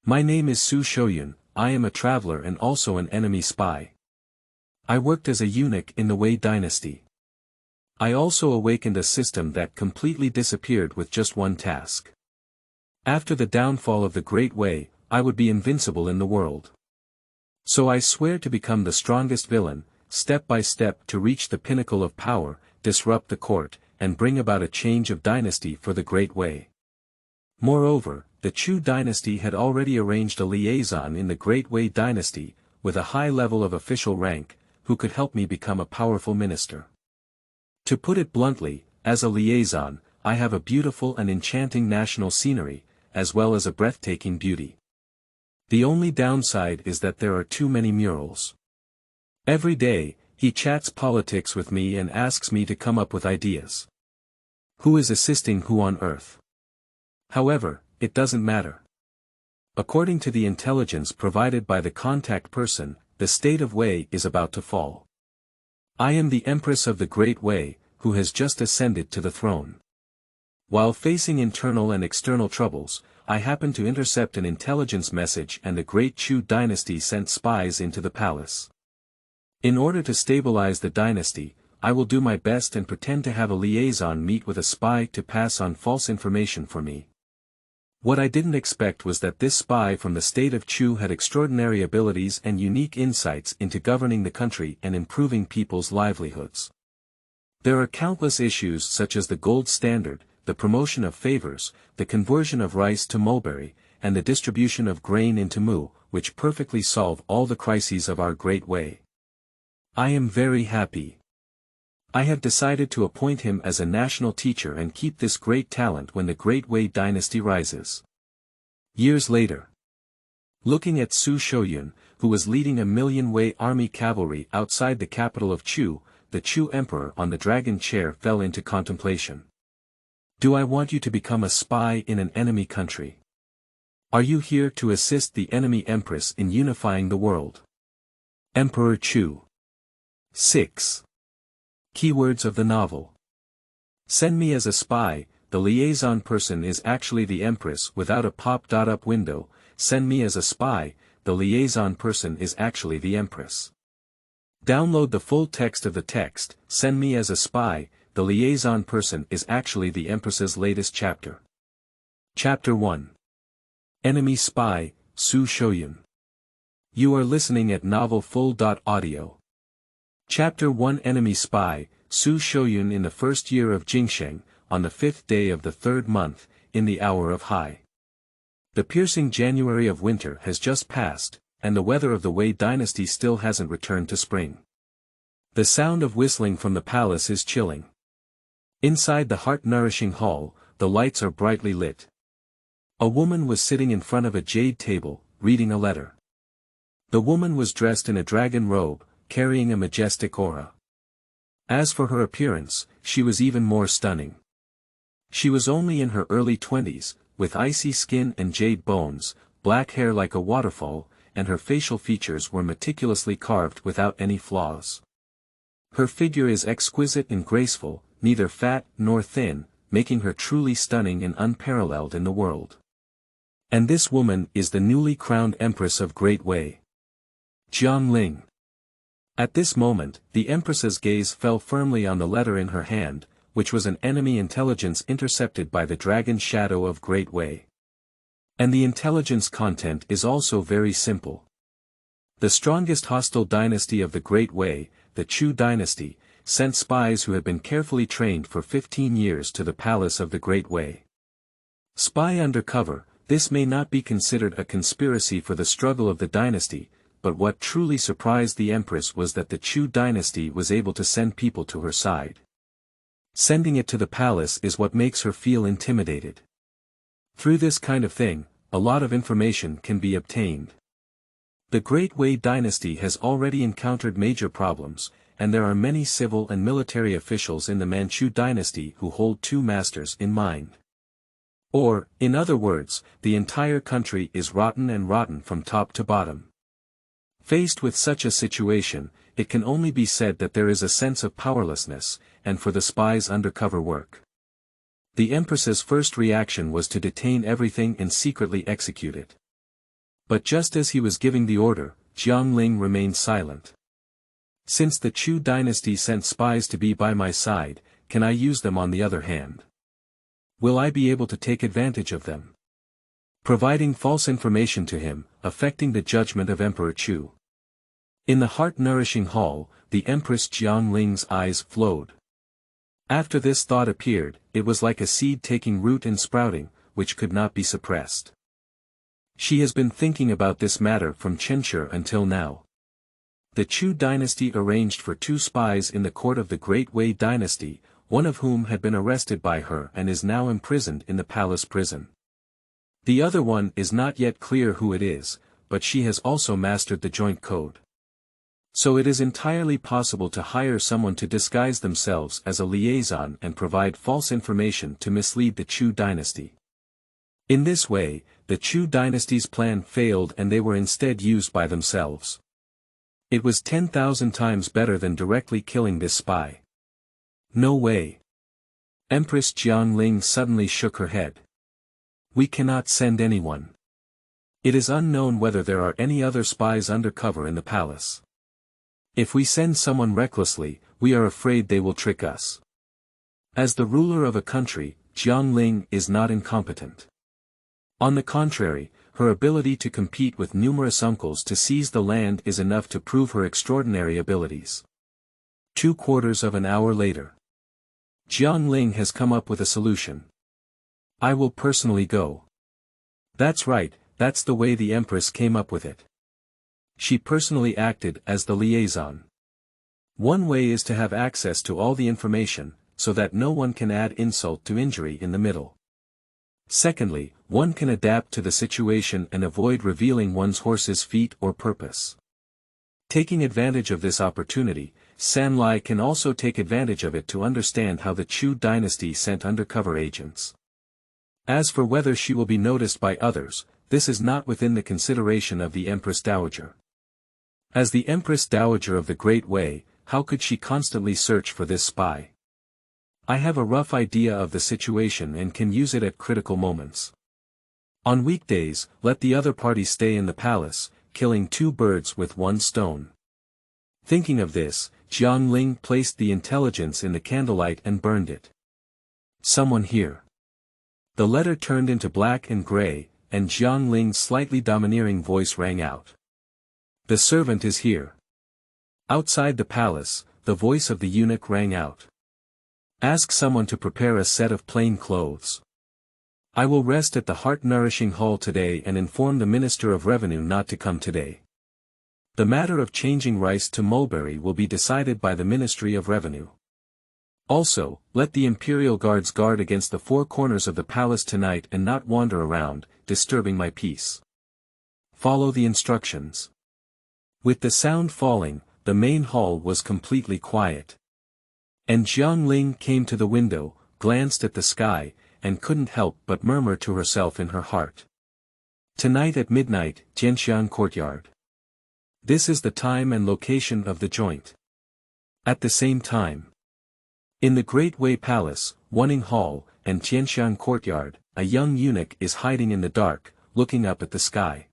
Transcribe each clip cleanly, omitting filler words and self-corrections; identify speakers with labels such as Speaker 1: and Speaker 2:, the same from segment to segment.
Speaker 1: My name is Xu Shouyun. I am a traveler and also an enemy spy. I worked as a eunuch in the Wei Dynasty. I also awakened a system that completely disappeared with just one task. After the downfall of the Great Wei, I would be invincible in the world. So I swear to become the strongest villain, step by step to reach the pinnacle of power, disrupt the court, and bring about a change of dynasty for the Great Wei. Moreover, the Xu dynasty had already arranged a liaison in the Great Wei dynasty, with a high level of official rank, who could help me become a powerful minister. To put it bluntly, as a liaison, I have a beautiful and enchanting national scenery, as well as a breathtaking beauty. The only downside is that there are too many murals. Every day, he chats politics with me and asks me to come up with ideas. Who is assisting who on earth? However, it doesn't matter. According to the intelligence provided by the contact person, the state of Wei is about to fall. I am the Empress of the Great Wei, who has just ascended to the throne. While facing internal and external troubles, I happened to intercept an intelligence message and the Great Xu dynasty sent spies into the palace. In order to stabilize the dynasty, I will do my best and pretend to have a liaison meet with a spy to pass on false information for me. What I didn't expect was that this spy from the state of Xu had extraordinary abilities and unique insights into governing the country and improving people's livelihoods. There are countless issues such as the gold standard, the promotion of favors, the conversion of rice to mulberry, and the distribution of grain into mu, which perfectly solve all the crises of our Great Wei. I am very happy. I have decided to appoint him as a national teacher and keep this great talent when the Great Wei dynasty rises. Years later. Looking at Xu Shouyun, who was leading 1,000,000 Wei army cavalry outside the capital of Xu, the Xu emperor on the dragon chair fell into contemplation. Do I want you to become a spy in an enemy country? Are you here to assist the enemy empress in unifying the world? Emperor Xu. 6. Keywords of the novel. Send me as a spy. The liaison person is actually the Empress without a pop-up window. Send me as a spy. The liaison person is actually the Empress. Download the full text of the text. Send me as a spy. The liaison person is actually the Empress's latest chapter. Chapter 1. Enemy Spy, Xu Shouyun. You are listening at novelfull.audio. Chapter 1. Enemy Spy, Xu Shouyun. In the first year of Jingsheng, on the 5th day of the 3rd month, in the hour of high. The piercing January of winter has just passed, and the weather of the Wei dynasty still hasn't returned to spring. The sound of whistling from the palace is chilling. Inside the heart-nourishing hall, the lights are brightly lit. A woman was sitting in front of a jade table, reading a letter. The woman was dressed in a dragon robe, carrying a majestic aura. As for her appearance, she was even more stunning. She was only in her early 20s, with icy skin and jade bones, black hair like a waterfall, and her facial features were meticulously carved without any flaws. Her figure is exquisite and graceful, neither fat nor thin, making her truly stunning and unparalleled in the world. And this woman is the newly crowned Empress of Great Wei. Jiangling. At this moment, the Empress's gaze fell firmly on the letter in her hand, which was an enemy intelligence intercepted by the dragon shadow of Great Wei. And the intelligence content is also very simple. The strongest hostile dynasty of the Great Wei, the Xu dynasty, sent spies who had been carefully trained for 15 years to the palace of the Great Wei. Spy undercover, this may not be considered a conspiracy for the struggle of the dynasty, but what truly surprised the Empress was that the Xu dynasty was able to send people to her side. Sending it to the palace is what makes her feel intimidated. Through this kind of thing, a lot of information can be obtained. The Great Wei dynasty has already encountered major problems, and there are many civil and military officials in the Manchu dynasty who hold two masters in mind. Or, in other words, the entire country is rotten from top to bottom. Faced with such a situation, it can only be said that there is a sense of powerlessness, and for the spies' undercover work. The Empress's first reaction was to detain everything and secretly execute it. But just as he was giving the order, Jiang Ling remained silent. Since the Xu dynasty sent spies to be by my side, can I use them on the other hand? Will I be able to take advantage of them? Providing false information to him, affecting the judgment of Emperor Xu. In the heart-nourishing hall, the Empress Jiang Ling's eyes flowed. After this thought appeared, it was like a seed taking root and sprouting, which could not be suppressed. She has been thinking about this matter from Chenshi until now. The Xu dynasty arranged for 2 spies in the court of the Great Wei Dynasty, one of whom had been arrested by her and is now imprisoned in the palace prison. The other one is not yet clear who it is, but she has also mastered the joint code. So it is entirely possible to hire someone to disguise themselves as a liaison and provide false information to mislead the Xu dynasty. In this way, the Xu dynasty's plan failed and they were instead used by themselves. It was 10,000 times better than directly killing this spy. No way. Empress Jiang Ling suddenly shook her head. We cannot send anyone. It is unknown whether there are any other spies undercover in the palace. If we send someone recklessly, we are afraid they will trick us. As the ruler of a country, Jiang Ling is not incompetent. On the contrary, her ability to compete with numerous uncles to seize the land is enough to prove her extraordinary abilities. 2/4 of an hour later. Jiang Ling has come up with a solution. I will personally go. That's right, that's the way the Empress came up with it. She personally acted as the liaison. One way is to have access to all the information, so that no one can add insult to injury in the middle. Secondly, one can adapt to the situation and avoid revealing one's horse's feet or purpose. Taking advantage of this opportunity, San Lai can also take advantage of it to understand how the Xu dynasty sent undercover agents. As for whether she will be noticed by others, this is not within the consideration of the Empress Dowager. As the Empress Dowager of the Great Wei, how could she constantly search for this spy? I have a rough idea of the situation and can use it at critical moments. On weekdays, let the other party stay in the palace, killing 2 birds with 1 stone. Thinking of this, Jiang Ling placed the intelligence in the candlelight and burned it. Someone here. The letter turned into black and gray, and Jiang Ling's slightly domineering voice rang out. The servant is here. Outside the palace, the voice of the eunuch rang out. Ask someone to prepare a set of plain clothes. I will rest at the heart-nourishing hall today and inform the Minister of Revenue not to come today. The matter of changing rice to mulberry will be decided by the Ministry of Revenue. Also, let the imperial guards guard against the 4 corners of the palace tonight and not wander around, disturbing my peace. Follow the instructions. With the sound falling, the main hall was completely quiet. And Jiang Ling came to the window, glanced at the sky, and couldn't help but murmur to herself in her heart. Tonight at midnight, Jianxian Courtyard. This is the time and location of the joint. At the same time. In the Great Wei Palace, Wuning Hall, and Jianxian Courtyard, a young eunuch is hiding in the dark, looking up at the sky.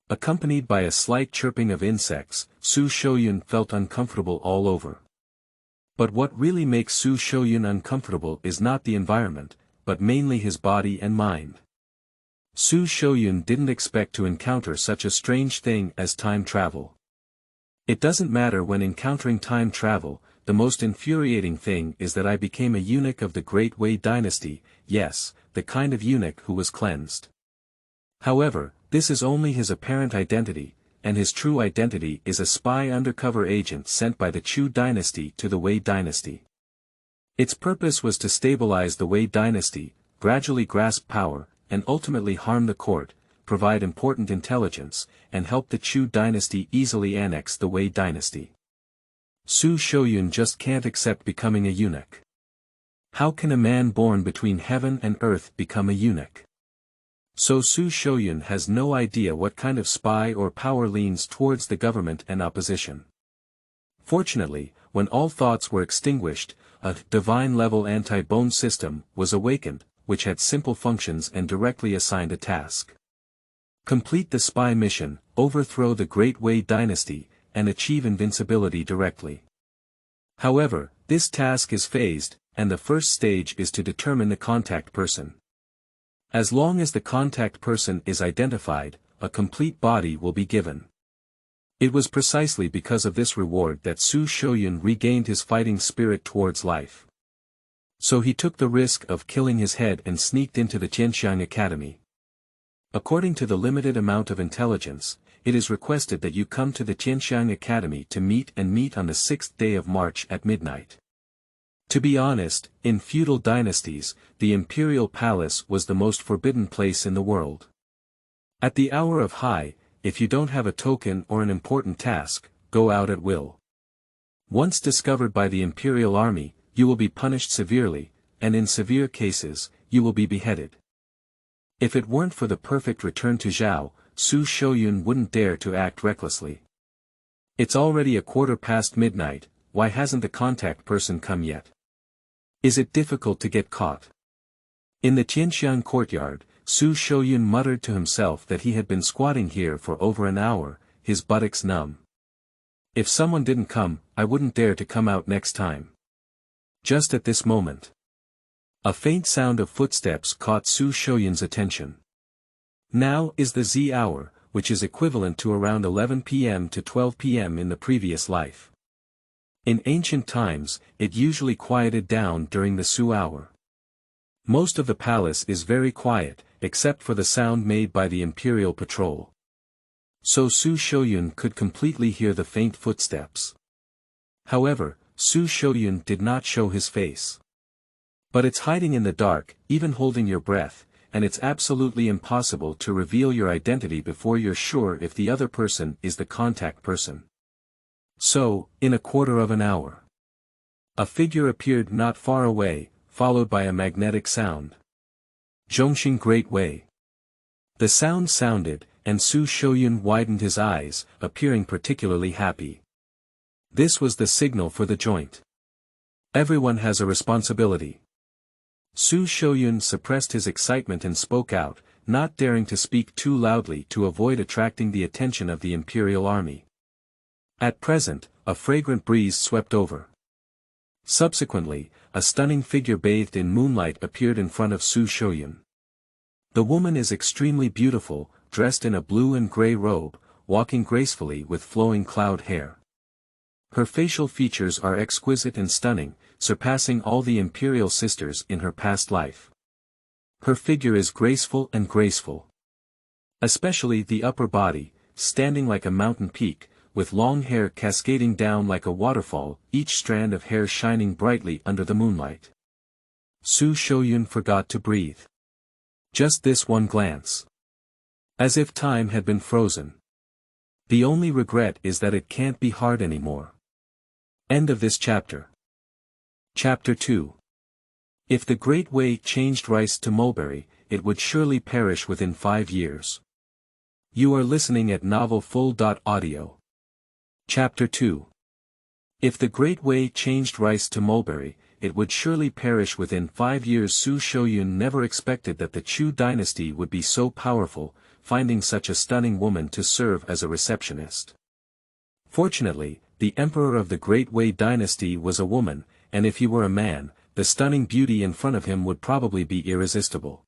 Speaker 1: Accompanied by a slight chirping of insects, Xu Shouyun felt uncomfortable all over. But what really makes Xu Shouyun uncomfortable is not the environment, but mainly his body and mind. Xu Shouyun didn't expect to encounter such a strange thing as time travel. It doesn't matter when encountering time travel, the most infuriating thing is that I became a eunuch of the Great Wei Dynasty, yes, the kind of eunuch who was cleansed. However, this is only his apparent identity, and his true identity is a spy undercover agent sent by the Xu dynasty to the Wei dynasty. Its purpose was to stabilize the Wei dynasty, gradually grasp power, and ultimately harm the court, provide important intelligence, and help the Xu dynasty easily annex the Wei dynasty. Xu Shouyun just can't accept becoming a eunuch. How can a man born between heaven and earth become a eunuch? So Xu Shouyun has no idea what kind of spy or power leans towards the government and opposition. Fortunately, when all thoughts were extinguished, a divine-level anti-bone system was awakened, which had simple functions and directly assigned a task. Complete the spy mission, overthrow the Great Wei Dynasty, and achieve invincibility directly. However, this task is phased, and the first stage is to determine the contact person. As long as the contact person is identified, a complete body will be given. It was precisely because of this reward that Xu Shouyun regained his fighting spirit towards life. So he took the risk of killing his head and sneaked into the Qianxiang Academy. According to the limited amount of intelligence, it is requested that you come to the Qianxiang Academy to meet on the 6th day of March at midnight. To be honest, in feudal dynasties, the imperial palace was the most forbidden place in the world. At the hour of high, if you don't have a token or an important task, go out at will. Once discovered by the imperial army, you will be punished severely, and in severe cases, you will be beheaded. If it weren't for the perfect return to Zhao, Xu Shouyun wouldn't dare to act recklessly. It's already midnight, why hasn't the contact person come yet? Is it difficult to get caught? In the Qianxiang courtyard, Xu Shouyun muttered to himself that he had been squatting here for over an hour, his buttocks numb. If someone didn't come, I wouldn't dare to come out next time. Just at this moment, a faint sound of footsteps caught Xu Shouyun's attention. Now is the Z hour, which is equivalent to around 11 p.m. to 12 p.m. in the previous life. In ancient times, it usually quieted down during the Xu hour. Most of the palace is very quiet, except for the sound made by the imperial patrol. So Xu Shouyun could completely hear the faint footsteps. However, Xu Shouyun did not show his face. But it's hiding in the dark, even holding your breath, and it's absolutely impossible to reveal your identity before you're sure if the other person is the contact person. So, in a quarter of an hour, a figure appeared not far away, followed by a magnetic sound. Zhongxing Great Wei. The sound sounded, and Xu Shouyun widened his eyes, appearing particularly happy. This was the signal for the joint. Everyone has a responsibility. Xu Shouyun suppressed his excitement and spoke out, not daring to speak too loudly to avoid attracting the attention of the imperial army. At present, a fragrant breeze swept over. Subsequently, a stunning figure bathed in moonlight appeared in front of Xu Shouyun. The woman is extremely beautiful, dressed in a blue and gray robe, walking gracefully with flowing cloud hair. Her facial features are exquisite and stunning, surpassing all the imperial sisters in her past life. Her figure is graceful. Especially the upper body, standing like a mountain peak, with long hair cascading down like a waterfall, each strand of hair shining brightly under the moonlight. Xu Shouyun forgot to breathe. Just this one glance. As if time had been frozen. The only regret is that it can't be hard anymore. End of this chapter. Chapter 2. If the Great Wei changed rice to mulberry, it would surely perish within 5 years. You are listening at novelfull.audio. Chapter 2. If the Great Wei changed rice to mulberry, it would surely perish within 5 years. Xu Shouyun never expected that the Chu dynasty would be so powerful, finding such a stunning woman to serve as a receptionist. Fortunately, the emperor of the Great Wei dynasty was a woman, and if he were a man, the stunning beauty in front of him would probably be irresistible.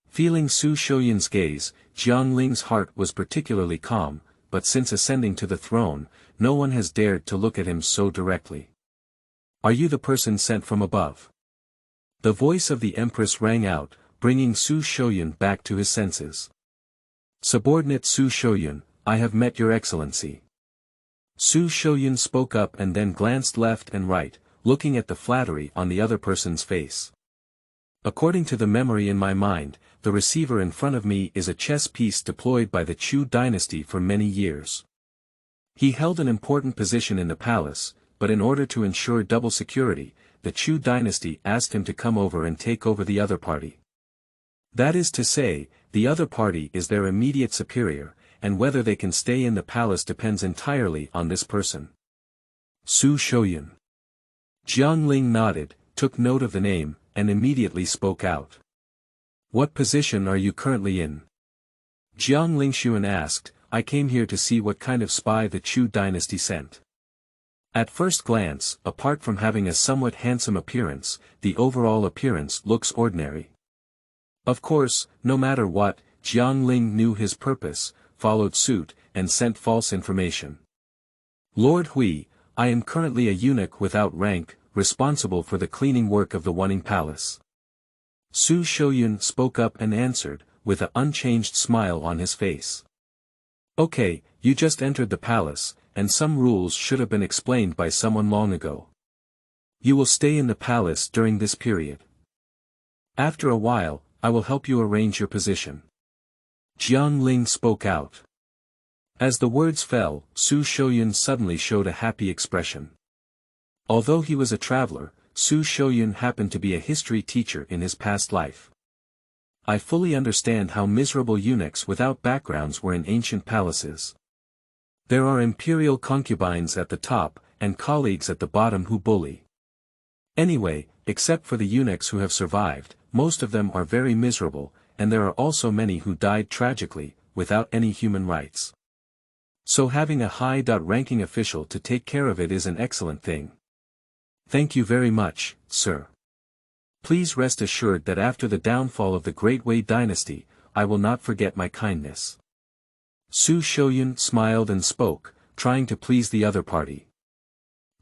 Speaker 1: Feeling Xu Shouyun's gaze, Jiang Ling's heart was particularly calm, but since ascending to the throne, no one has dared to look at him so directly. Are you the person sent from above? The voice of the Empress rang out, bringing Xu Shouyun back to his senses. Subordinate Xu Shouyun, I have met your excellency. Xu Shouyun spoke up and then glanced left and right, looking at the flattery on the other person's face. According to the memory in my mind, the receiver in front of me is a chess piece deployed by the Chu dynasty for many years. He held an important position in the palace, but in order to ensure double security, the Chu dynasty asked him to come over and take over the other party. That is to say, the other party is their immediate superior, and whether they can stay in the palace depends entirely on this person. Xu Shouyun. Jiang Ling nodded, took note of the name, and immediately spoke out. What position are you currently in? Jiang Lingshuan asked, I came here to see what kind of spy the Chu dynasty sent. At first glance, apart from having a somewhat handsome appearance, the overall appearance looks ordinary. Of course, no matter what, Jiang Ling knew his purpose, followed suit, and sent false information. Lord Hui, I am currently a eunuch without rank, responsible for the cleaning work of the Wanning Palace. Xu Shouyun spoke up and answered, with an unchanged smile on his face. Okay, you just entered the palace, and some rules should have been explained by someone long ago. You will stay in the palace during this period. After a while, I will help you arrange your position. Jiang Ling spoke out. As the words fell, Xu Shouyun suddenly showed a happy expression. Although he was a traveler, Xu Shouyun happened to be a history teacher in his past life. I fully understand how miserable eunuchs without backgrounds were in ancient palaces. There are imperial concubines at the top, and colleagues at the bottom who bully. Anyway, except for the eunuchs who have survived, most of them are very miserable, and there are also many who died tragically, without any human rights. So having a high-ranking official to take care of it is an excellent thing. Thank you very much, sir. Please rest assured that after the downfall of the Great Wei Dynasty, I will not forget my kindness. Xu Shouyun smiled and spoke, trying to please the other party.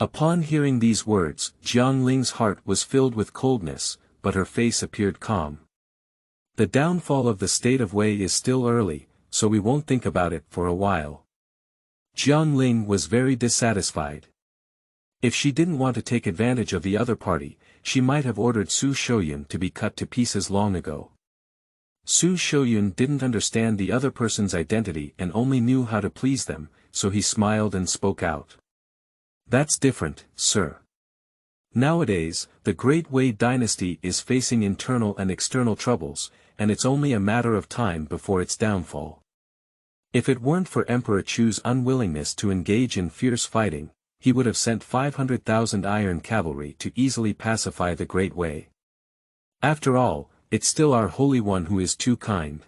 Speaker 1: Upon hearing these words, Jiang Ling's heart was filled with coldness, but her face appeared calm. The downfall of the state of Wei is still early, so we won't think about it for a while. Jiang Ling was very dissatisfied. If she didn't want to take advantage of the other party, she might have ordered Xu Shouyun to be cut to pieces long ago. Xu Shouyun didn't understand the other person's identity and only knew how to please them, so he smiled and spoke out. That's different, sir. Nowadays, the Great Wei Dynasty is facing internal and external troubles, and it's only a matter of time before its downfall. If it weren't for Emperor Chu's unwillingness to engage in fierce fighting, he would have sent 500,000 iron cavalry to easily pacify the Great Wei. After all, it's still our Holy One who is too kind.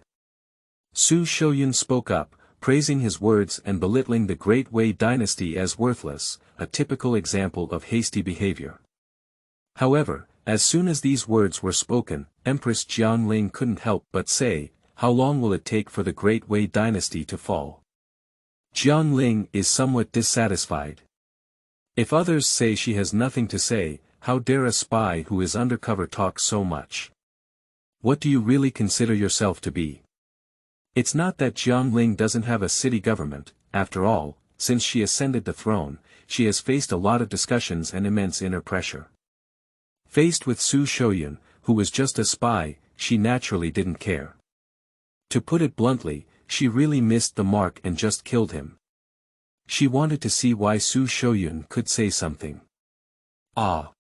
Speaker 1: Xu Shouyun spoke up, praising his words and belittling the Great Wei Dynasty as worthless, a typical example of hasty behavior. However, as soon as these words were spoken, Empress Jiang Ling couldn't help but say, how long will it take for the Great Wei Dynasty to fall? Jiang Ling is somewhat dissatisfied. If others say she has nothing to say, how dare a spy who is undercover talk so much? What do you really consider yourself to be? It's not that Jiang Ling doesn't have a city government, after all, since she ascended the throne, she has faced a lot of discussions and immense inner pressure. Faced with Xu Shouyun, who was just a spy, she naturally didn't care. To put it bluntly, she really missed the mark and just killed him. She wanted to see why Xu Shouyun could say something. Ah!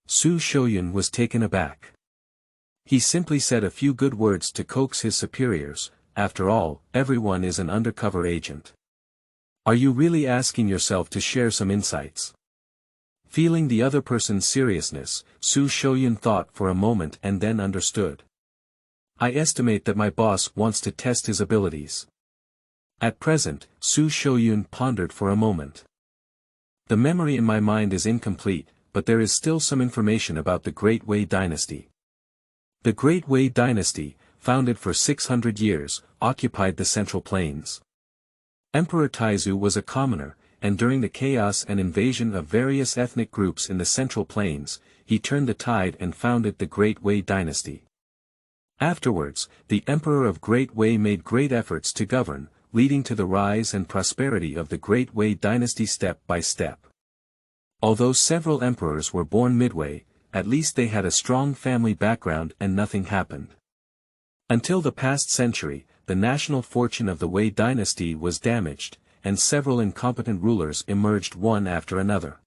Speaker 1: Xu Shouyun was taken aback. He simply said a few good words to coax his superiors. After all, everyone is an undercover agent. Are you really asking yourself to share some insights? Feeling the other person's seriousness, Xu Shouyun thought for a moment and then understood. I estimate that my boss wants to test his abilities. At present, Xu Shouyun pondered for a moment. The memory in my mind is incomplete, but there is still some information about the Great Wei Dynasty. The Great Wei Dynasty, founded for 600 years, occupied the Central Plains. Emperor Taizu was a commoner, and during the chaos and invasion of various ethnic groups in the Central Plains, he turned the tide and founded the Great Wei Dynasty. Afterwards, the Emperor of Great Wei made great efforts to govern, leading to the rise and prosperity of the Great Wei Dynasty step by step. Although several emperors were born midway, at least they had a strong family background and nothing happened. Until the past century, the national fortune of the Wei Dynasty was damaged, and several incompetent rulers emerged one after another.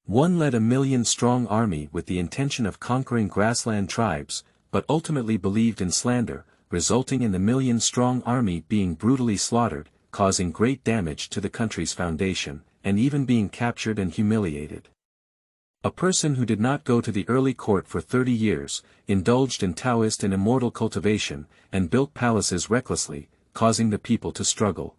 Speaker 1: One led a 1 million-strong army with the intention of conquering grassland tribes, but ultimately believed in slander, resulting in the 1 million-strong army being brutally slaughtered, causing great damage to the country's foundation, and even being captured and humiliated. A person who did not go to the early court for 30 years, indulged in Taoist and immortal cultivation, and built palaces recklessly, causing the people to struggle.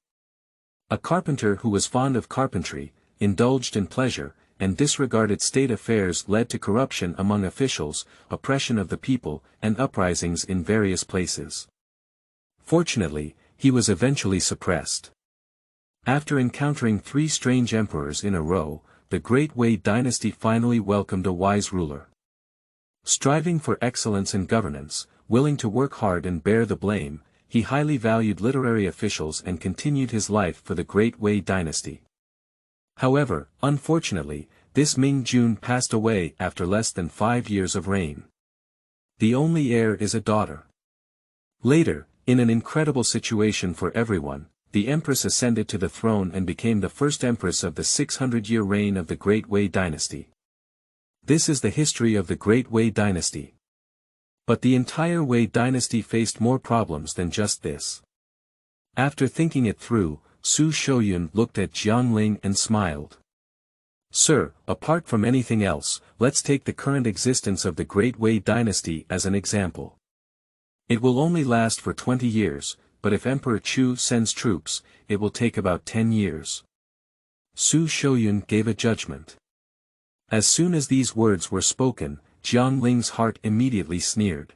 Speaker 1: A carpenter who was fond of carpentry, indulged in pleasure, and disregarded state affairs led to corruption among officials, oppression of the people, and uprisings in various places. Fortunately, he was eventually suppressed. After encountering 3 strange emperors in a row, the Great Wei Dynasty finally welcomed a wise ruler. Striving for excellence in governance, willing to work hard and bear the blame, he highly valued literary officials and continued his life for the Great Wei Dynasty. However, unfortunately, this Ming Jun passed away after less than 5 years of reign. The only heir is a daughter. Later, in an incredible situation for everyone, the Empress ascended to the throne and became the first Empress of the 600-year reign of the Great Wei Dynasty. This is the history of the Great Wei Dynasty. But the entire Wei Dynasty faced more problems than just this. After thinking it through, Xu Shouyun looked at Jiang Ling and smiled. "Sir, apart from anything else, let's take the current existence of the Great Wei Dynasty as an example. It will only last for 20 years, but if Emperor Chu sends troops, it will take about 10 years. Xu Shouyun gave a judgment. As soon as these words were spoken, Jiang Ling's heart immediately sneered.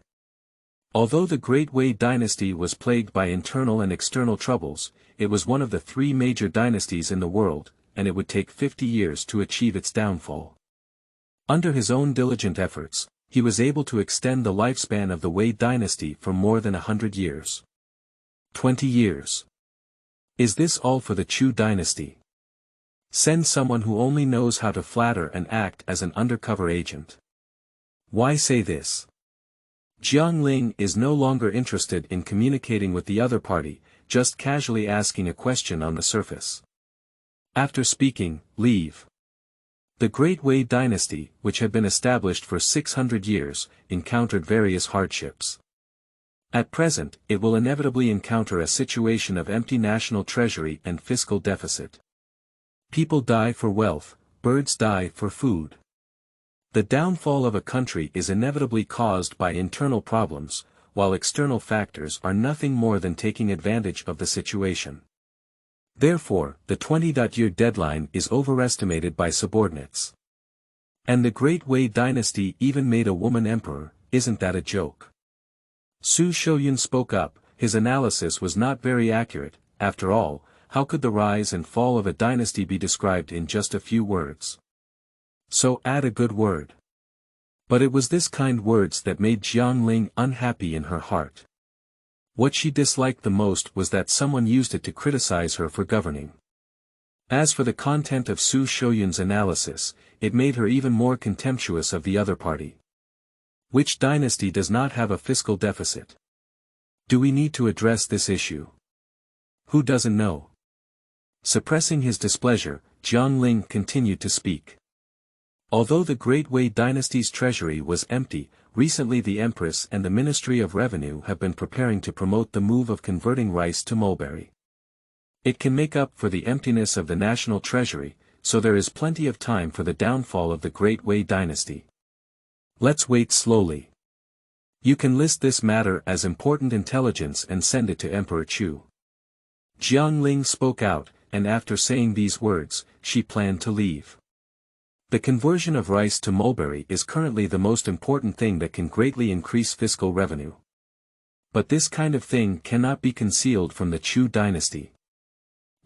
Speaker 1: Although the Great Wei Dynasty was plagued by internal and external troubles, it was one of the 3 major dynasties in the world, and it would take 50 years to achieve its downfall. Under his own diligent efforts, he was able to extend the lifespan of the Wei Dynasty for more than 100 years. 20 years. Is this all for the Chu dynasty? Send someone who only knows how to flatter and act as an undercover agent. Why say this? Jiang Ling is no longer interested in communicating with the other party, just casually asking a question on the surface. After speaking, leave. The Great Wei Dynasty, which had been established for 600 years, encountered various hardships. At present, it will inevitably encounter a situation of empty national treasury and fiscal deficit. People die for wealth, birds die for food. The downfall of a country is inevitably caused by internal problems, while external factors are nothing more than taking advantage of the situation. Therefore, the 20-year deadline is overestimated by subordinates. And the Great Wei Dynasty even made a woman emperor, isn't that a joke? Xu Shouyun spoke up. His analysis was not very accurate. After all, how could the rise and fall of a dynasty be described in just a few words? So add a good word. But it was this kind words that made Jiang Ling unhappy in her heart. What she disliked the most was that someone used it to criticize her for governing. As for the content of Xu Shouyun's analysis, it made her even more contemptuous of the other party. Which dynasty does not have a fiscal deficit? Do we need to address this issue? Who doesn't know? Suppressing his displeasure, Jiang Ling continued to speak. Although the Great Wei Dynasty's treasury was empty, recently the Empress and the Ministry of Revenue have been preparing to promote the move of converting rice to mulberry. It can make up for the emptiness of the national treasury, so there is plenty of time for the downfall of the Great Wei Dynasty. Let's wait slowly. You can list this matter as important intelligence and send it to Emperor Chu. Jiang Ling spoke out, and after saying these words, she planned to leave. The conversion of rice to mulberry is currently the most important thing that can greatly increase fiscal revenue. But this kind of thing cannot be concealed from the Chu dynasty.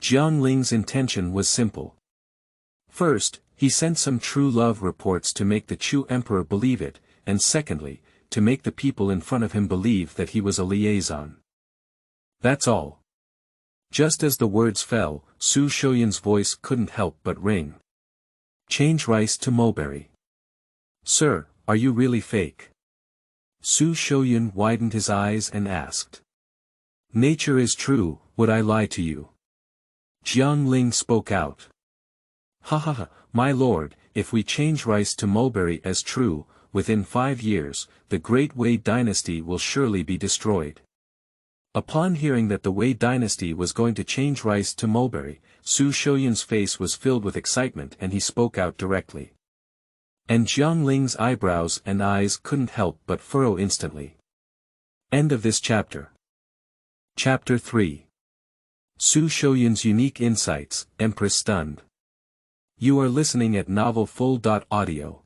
Speaker 1: Jiang Ling's intention was simple. First, he sent some true love reports to make the Chu emperor believe it, and secondly, to make the people in front of him believe that he was a liaison. That's all. Just as the words fell, Xu Shouyun's voice couldn't help but ring. Change rice to mulberry. Sir, are you really fake? Xu Shouyun widened his eyes and asked. Nature is true, would I lie to you? Jiang Ling spoke out. Ha ha ha, my lord, if we change rice to mulberry as true, within 5 years, the Great Wei Dynasty will surely be destroyed. Upon hearing that the Wei Dynasty was going to change rice to mulberry, Xu Shouyun's face was filled with excitement and he spoke out directly. And Jiang Ling's eyebrows and eyes couldn't help but furrow instantly. End of this chapter. Chapter 3. Xu Shouyun's unique insights, Empress stunned. You are listening at novelfull.audio.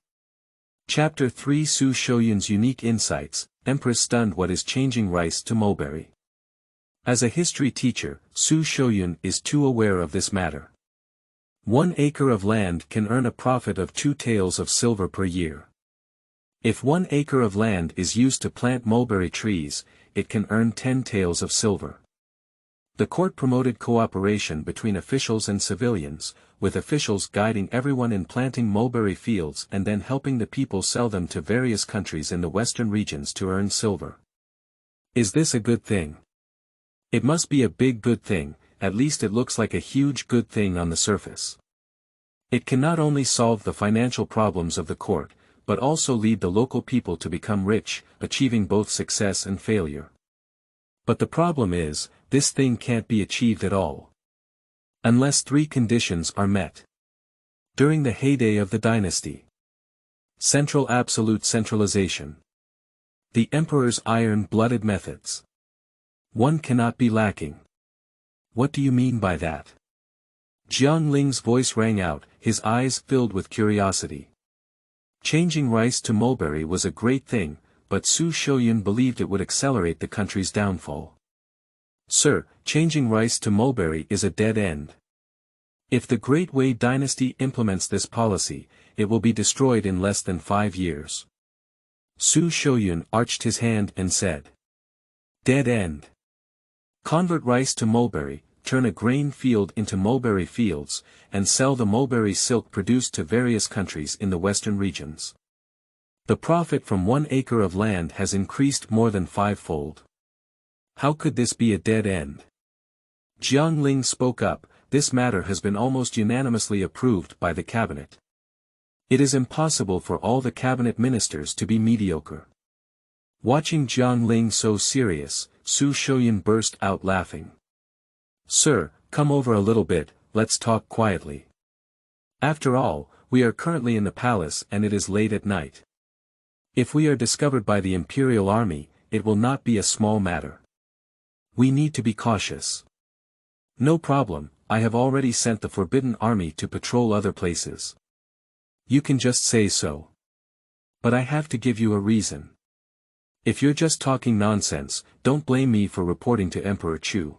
Speaker 1: Chapter 3. Xu Shouyun's unique insights, Empress stunned. What is changing rice to mulberry? As a history teacher, Xu Shouyun is too aware of this matter. 1 acre of land can earn a profit of 2 taels of silver per year. If 1 acre of land is used to plant mulberry trees, it can earn 10 taels of silver. The court promoted cooperation between officials and civilians, with officials guiding everyone in planting mulberry fields and then helping the people sell them to various countries in the western regions to earn silver. Is this a good thing? It must be a big good thing, at least it looks like a huge good thing on the surface. It can not only solve the financial problems of the court, but also lead the local people to become rich, achieving both success and failure. But the problem is, this thing can't be achieved at all. Unless 3 conditions are met. During the heyday of the dynasty. Central absolute centralization. The emperor's iron-blooded methods. One cannot be lacking. What do you mean by that? Jiang Ling's voice rang out, his eyes filled with curiosity. Changing rice to mulberry was a great thing, but Xu Shouyun believed it would accelerate the country's downfall. Sir, changing rice to mulberry is a dead end. If the Great Wei Dynasty implements this policy, it will be destroyed in less than 5 years. Xu Shouyun arched his hand and said. Dead end. Convert rice to mulberry, turn a grain field into mulberry fields, and sell the mulberry silk produced to various countries in the western regions. The profit from 1 acre of land has increased more than 5-fold. How could this be a dead end? Jiang Ling spoke up, this matter has been almost unanimously approved by the cabinet. It is impossible for all the cabinet ministers to be mediocre. Watching Jiang Ling so serious, Xu Shouyun burst out laughing. Sir, come over a little bit, let's talk quietly. After all, we are currently in the palace and it is late at night. If we are discovered by the imperial army, it will not be a small matter. We need to be cautious. No problem, I have already sent the Forbidden Army to patrol other places. You can just say so. But I have to give you a reason. If you're just talking nonsense, don't blame me for reporting to Emperor Chu.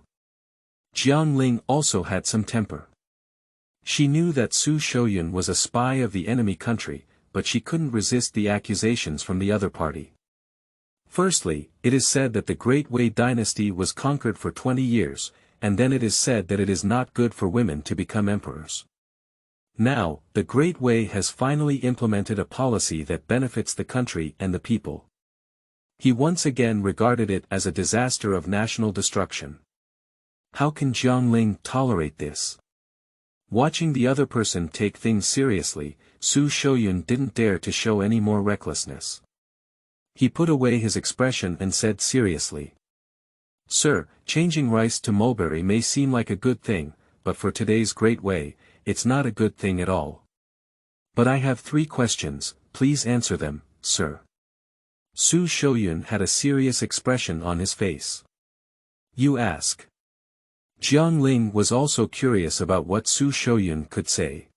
Speaker 1: Jiang Ling also had some temper. She knew that Xu Shouyun was a spy of the enemy country, but she couldn't resist the accusations from the other party. Firstly, it is said that the Great Wei Dynasty was conquered for 20 years, and then it is said that it is not good for women to become emperors. Now, the Great Wei has finally implemented a policy that benefits the country and the people. He once again regarded it as a disaster of national destruction. How can Jiang Ling tolerate this? Watching the other person take things seriously, Xu Shouyun didn't dare to show any more recklessness. He put away his expression and said seriously. Sir, changing rice to mulberry may seem like a good thing, but for today's Great Wei, it's not a good thing at all. But I have 3 questions, please answer them, sir. Xu Shouyun had a serious expression on his face. You ask. Jiang Ling was also curious about what Xu Shouyun could say.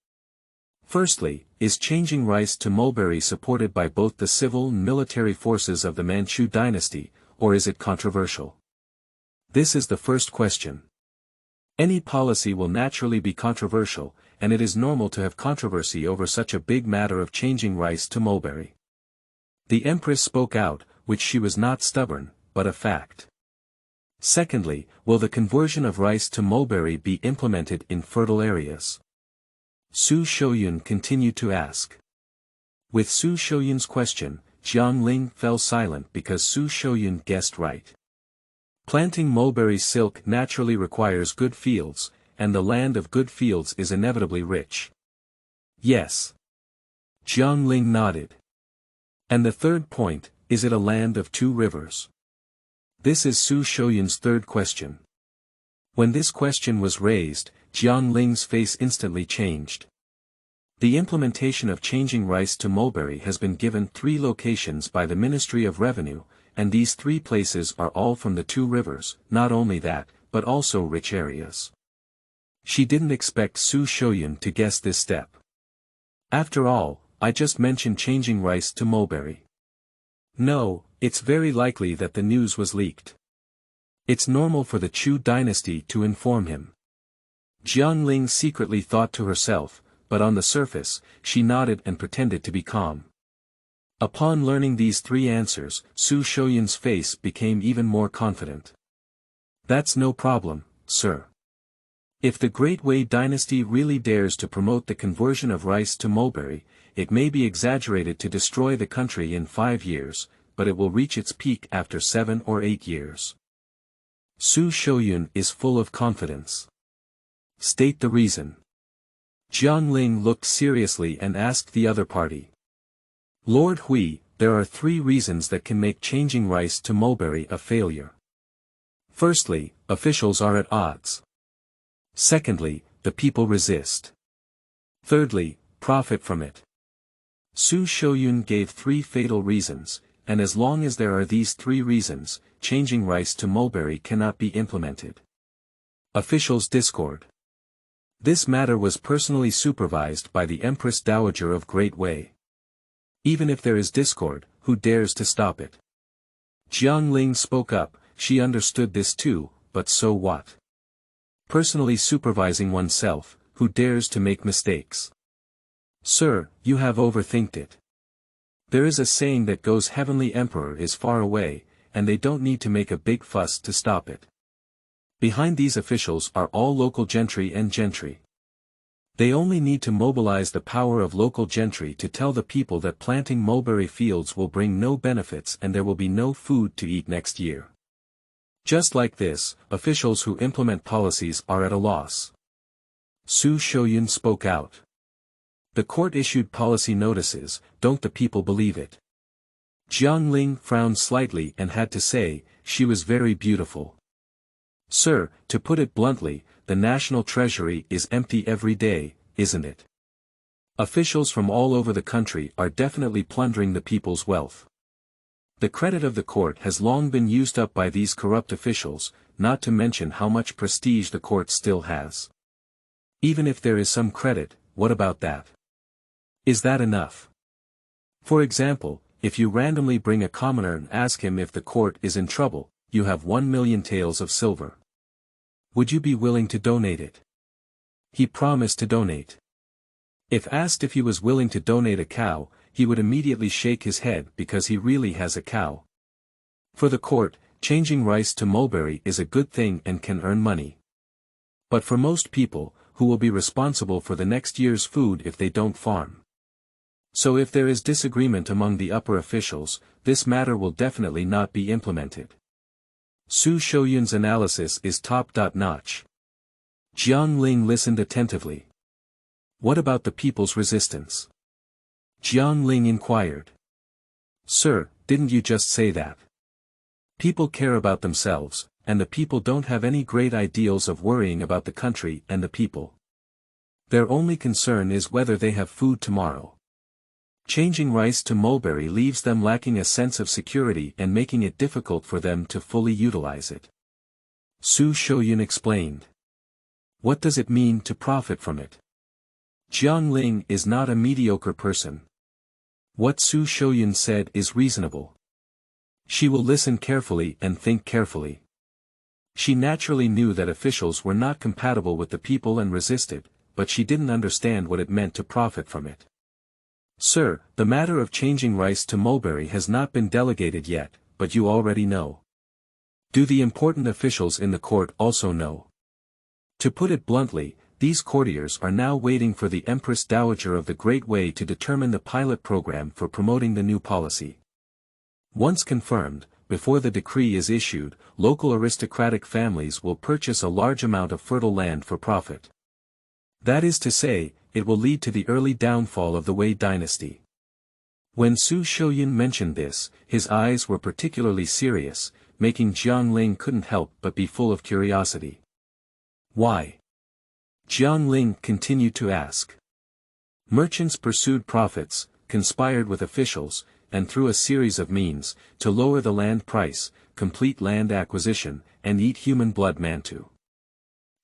Speaker 1: Firstly, is changing rice to mulberry supported by both the civil and military forces of the Manchu dynasty, or is it controversial? This is the first question. Any policy will naturally be controversial, and it is normal to have controversy over such a big matter of changing rice to mulberry. The Empress spoke out, which she was not stubborn, but a fact. Secondly, will the conversion of rice to mulberry be implemented in fertile areas? Xu Shouyun continued to ask. With Xu Shouyun's question, Jiang Ling fell silent because Xu Shouyun guessed right. Planting mulberry silk naturally requires good fields, and the land of good fields is inevitably rich. Yes. Jiang Ling nodded. And the third point, is it a land of 2 rivers? This is Xu Shouyun's third question. When this question was raised, Jiang Ling's face instantly changed. The implementation of changing rice to mulberry has been given 3 locations by the Ministry of Revenue, and these 3 places are all from the 2 rivers, not only that, but also rich areas. She didn't expect Xu Shouyun to guess this step. After all, I just mentioned changing rice to mulberry. No, it's very likely that the news was leaked. It's normal for the Xu dynasty to inform him. Jiang Ling secretly thought to herself, but on the surface, she nodded and pretended to be calm. Upon learning these 3 answers, Xu Shouyun's face became even more confident. That's no problem, sir. If the Great Wei Dynasty really dares to promote the conversion of rice to mulberry, it may be exaggerated to destroy the country in 5 years, but it will reach its peak after 7 or 8 years. Xu Shouyun is full of confidence. State the reason. Jiang Ling looked seriously and asked the other party. Lord Hui, there are 3 reasons that can make changing rice to mulberry a failure. Firstly, officials are at odds. Secondly, the people resist. Thirdly, profit from it. Xu Shouyun gave 3 fatal reasons, and as long as there are these 3 reasons, changing rice to mulberry cannot be implemented. Officials discord. This matter was personally supervised by the Empress Dowager of Great Wei. Even if there is discord, who dares to stop it? Jiang Ling spoke up, she understood this too, but so what? Personally supervising oneself, who dares to make mistakes? Sir, you have overthinked it. There is a saying that goes Heavenly Emperor is far away, and they don't need to make a big fuss to stop it. Behind these officials are all local gentry and gentry. They only need to mobilize the power of local gentry to tell the people that planting mulberry fields will bring no benefits and there will be no food to eat next year. Just like this, officials who implement policies are at a loss. Xu Shouyun spoke out. The court issued policy notices, don't the people believe it? Jiang Ling frowned slightly and had to say, she was very beautiful. Sir, to put it bluntly, the national treasury is empty every day, isn't it? Officials from all over the country are definitely plundering the people's wealth. The credit of the court has long been used up by these corrupt officials, not to mention how much prestige the court still has. Even if there is some credit, what about that? Is that enough? For example, if you randomly bring a commoner and ask him if the court is in trouble, you have 1 million taels of silver. Would you be willing to donate it? He promised to donate. If asked if he was willing to donate a cow, he would immediately shake his head because he really has a cow. For the court, changing rice to mulberry is a good thing and can earn money. But for most people, who will be responsible for the next year's food if they don't farm? So if there is disagreement among the upper officials, this matter will definitely not be implemented. Xu Shouyun's analysis is top-notch. Jiang Ling listened attentively. What about the people's resistance? Jiang Ling inquired. Sir, didn't you just say that? People care about themselves, and the people don't have any great ideals of worrying about the country and the people. Their only concern is whether they have food tomorrow. Changing rice to mulberry leaves them lacking a sense of security and making it difficult for them to fully utilize it. Xu Shouyun explained. What does it mean to profit from it? Jiang Ling is not a mediocre person. What Xu Shouyun said is reasonable. She will listen carefully and think carefully. She naturally knew that officials were not compatible with the people and resisted, but she didn't understand what it meant to profit from it. Sir, the matter of changing rice to mulberry has not been delegated yet, but you already know. Do the important officials in the court also know? To put it bluntly, these courtiers are now waiting for the Empress Dowager of the Great Wei to determine the pilot program for promoting the new policy. Once confirmed, before the decree is issued, local aristocratic families will purchase a large amount of fertile land for profit. That is to say, it will lead to the early downfall of the Wei Dynasty. When Xu Shouyun mentioned this, his eyes were particularly serious, making Jiang Ling couldn't help but be full of curiosity. Why? Jiang Ling continued to ask. Merchants pursued profits, conspired with officials, and through a series of means, to lower the land price, complete land acquisition, and eat human blood mantu.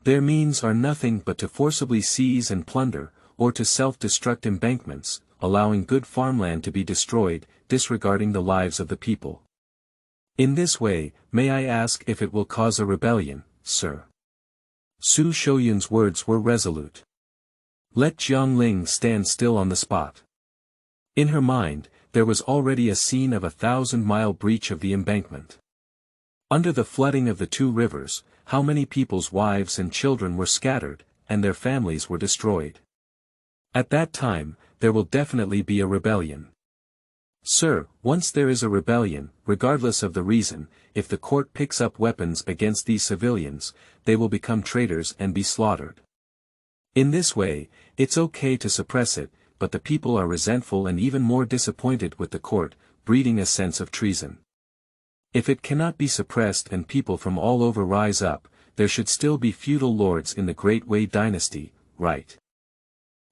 Speaker 1: Their means are nothing but to forcibly seize and plunder, or to self-destruct embankments, allowing good farmland to be destroyed, disregarding the lives of the people. In this way, may I ask if it will cause a rebellion, sir? Xu Shouyun's words were resolute. Let Jiangling stand still on the spot. In her mind, there was already a scene of a 1,000-mile breach of the embankment. Under the flooding of the two rivers, how many people's wives and children were scattered, and their families were destroyed. At that time, there will definitely be a rebellion. Sir, once there is a rebellion, regardless of the reason, if the court picks up weapons against these civilians, they will become traitors and be slaughtered. In this way, it's okay to suppress it, but the people are resentful and even more disappointed with the court, breeding a sense of treason. If it cannot be suppressed and people from all over rise up, there should still be feudal lords in the Great Wei Dynasty, right?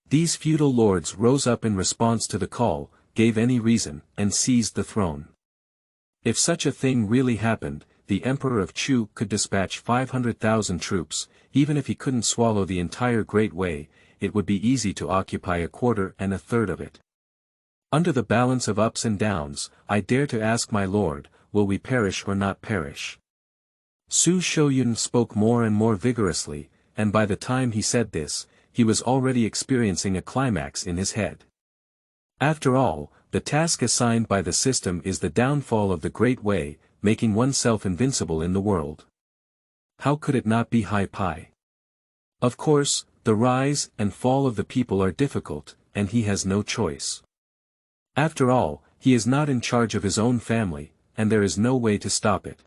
Speaker 1: These feudal lords rose up in response to the call, gave any reason, and seized the throne. If such a thing really happened, the Emperor of Chu could dispatch 500,000 troops, even if he couldn't swallow the entire Great Wei, it would be easy to occupy a quarter and a third of it. Under the balance of ups and downs, I dare to ask my lord, will we perish or not perish? Xu Shouyun spoke more and more vigorously, and by the time he said this, he was already experiencing a climax in his head. After all, the task assigned by the system is the downfall of the Great Wei, making oneself invincible in the world. How could it not be high pi? Of course, the rise and fall of the people are difficult, and he has no choice. After all, he is not in charge of his own family, and there is no way to stop it.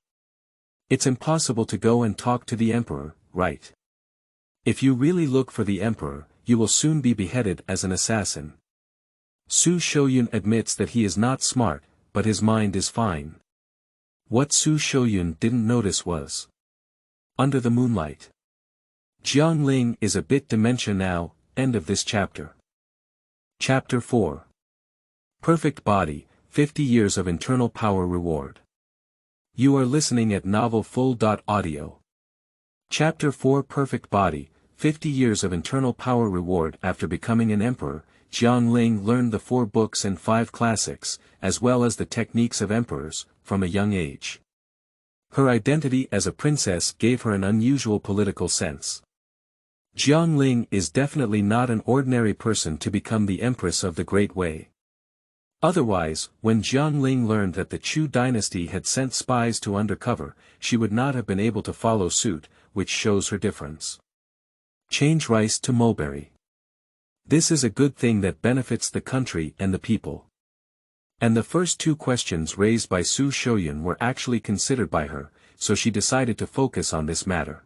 Speaker 1: It's impossible to go and talk to the emperor, right? If you really look for the emperor, you will soon be beheaded as an assassin. Xu Shouyun admits that he is not smart, but his mind is fine. What Xu Shouyun didn't notice was, under the moonlight. Jiangling is a bit dementia now, end of this chapter. Chapter 4. Perfect Body, 50 Years of Internal Power Reward. You are listening at novelfull.audio. Chapter 4 Perfect Body, 50 Years of Internal Power Reward. After becoming an emperor, Jiangling learned the 4 books and 5 classics, as well as the techniques of emperors, from a young age. Her identity as a princess gave her an unusual political sense. Jiangling is definitely not an ordinary person to become the Empress of the Great Wei. Otherwise, when Jiangling learned that the Chu dynasty had sent spies to undercover, she would not have been able to follow suit, which shows her difference. Change rice to mulberry. This is a good thing that benefits the country and the people. And the first 2 questions raised by Xu Shouyun were actually considered by her, so she decided to focus on this matter.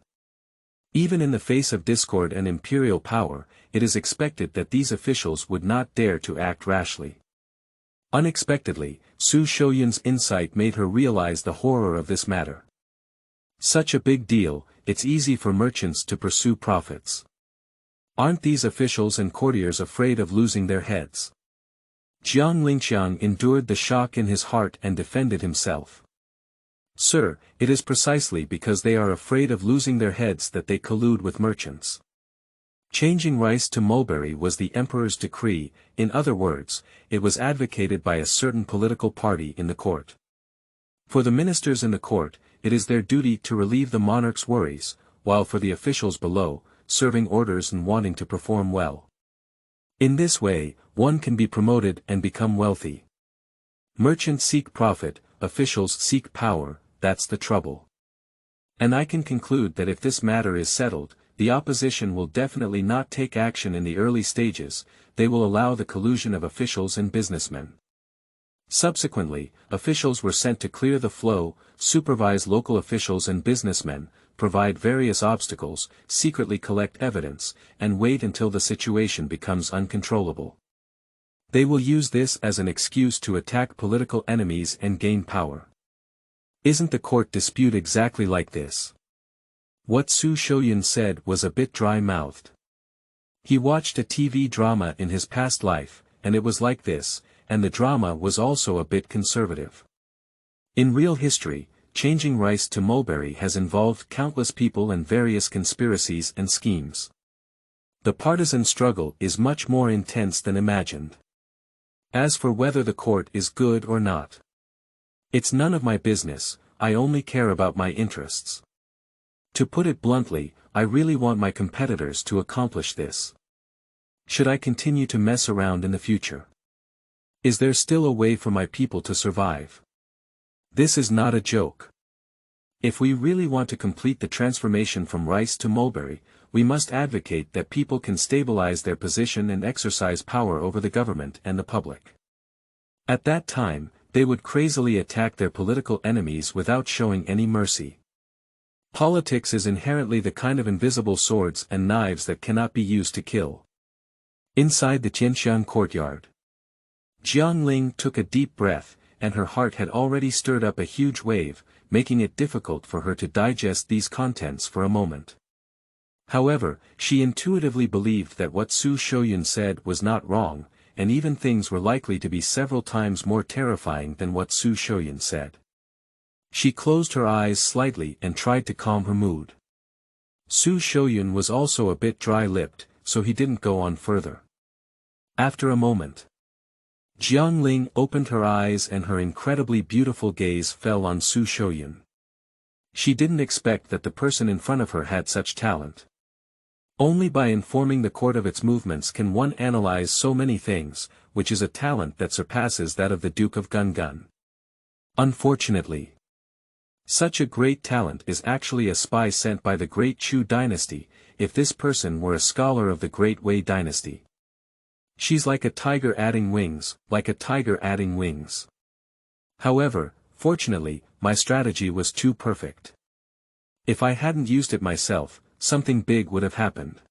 Speaker 1: Even in the face of discord and imperial power, it is expected that these officials would not dare to act rashly. Unexpectedly, Xu Shouyun's insight made her realize the horror of this matter. Such a big deal, it's easy for merchants to pursue profits. Aren't these officials and courtiers afraid of losing their heads? Jiang Lingqiang endured the shock in his heart and defended himself. Sir, it is precisely because they are afraid of losing their heads that they collude with merchants. Changing rice to mulberry was the emperor's decree, in other words, it was advocated by a certain political party in the court. For the ministers in the court, it is their duty to relieve the monarch's worries, while for the officials below, serving orders and wanting to perform well. In this way, one can be promoted and become wealthy. Merchants seek profit, officials seek power, that's the trouble. And I can conclude that if this matter is settled, the opposition will definitely not take action in the early stages, they will allow the collusion of officials and businessmen. Subsequently, officials were sent to clear the flow, supervise local officials and businessmen, provide various obstacles, secretly collect evidence, and wait until the situation becomes uncontrollable. They will use this as an excuse to attack political enemies and gain power. Isn't the court dispute exactly like this? What Xu Shouyun said was a bit dry-mouthed. He watched a TV drama in his past life, and it was like this, and the drama was also a bit conservative. In real history, changing rice to mulberry has involved countless people and various conspiracies and schemes. The partisan struggle is much more intense than imagined. As for whether the court is good or not, it's none of my business. I only care about my interests. To put it bluntly, I really want my competitors to accomplish this. Should I continue to mess around in the future? Is there still a way for my people to survive? This is not a joke. If we really want to complete the transformation from rice to mulberry, we must advocate that people can stabilize their position and exercise power over the government and the public. At that time, they would crazily attack their political enemies without showing any mercy. Politics is inherently the kind of invisible swords and knives that cannot be used to kill. Inside the Qianshan courtyard, Jiang Ling took a deep breath, and her heart had already stirred up a huge wave, making it difficult for her to digest these contents for a moment. However, she intuitively believed that what Xu Shouyun said was not wrong, and even things were likely to be several times more terrifying than what Xu Shouyun said. She closed her eyes slightly and tried to calm her mood. Xu Shouyun was also a bit dry-lipped, so he didn't go on further. After a moment, Jiang Ling opened her eyes and her incredibly beautiful gaze fell on Xu Shouyun. She didn't expect that the person in front of her had such talent. Only by informing the court of its movements can one analyze so many things, which is a talent that surpasses that of the Duke of Gungun. Unfortunately, such a great talent is actually a spy sent by the Great Wei Dynasty, if this person were a scholar of the Great Wei Dynasty. She's like a tiger adding wings, like a tiger adding wings. However, fortunately, my strategy was too perfect. If I hadn't used it myself, something big would have happened.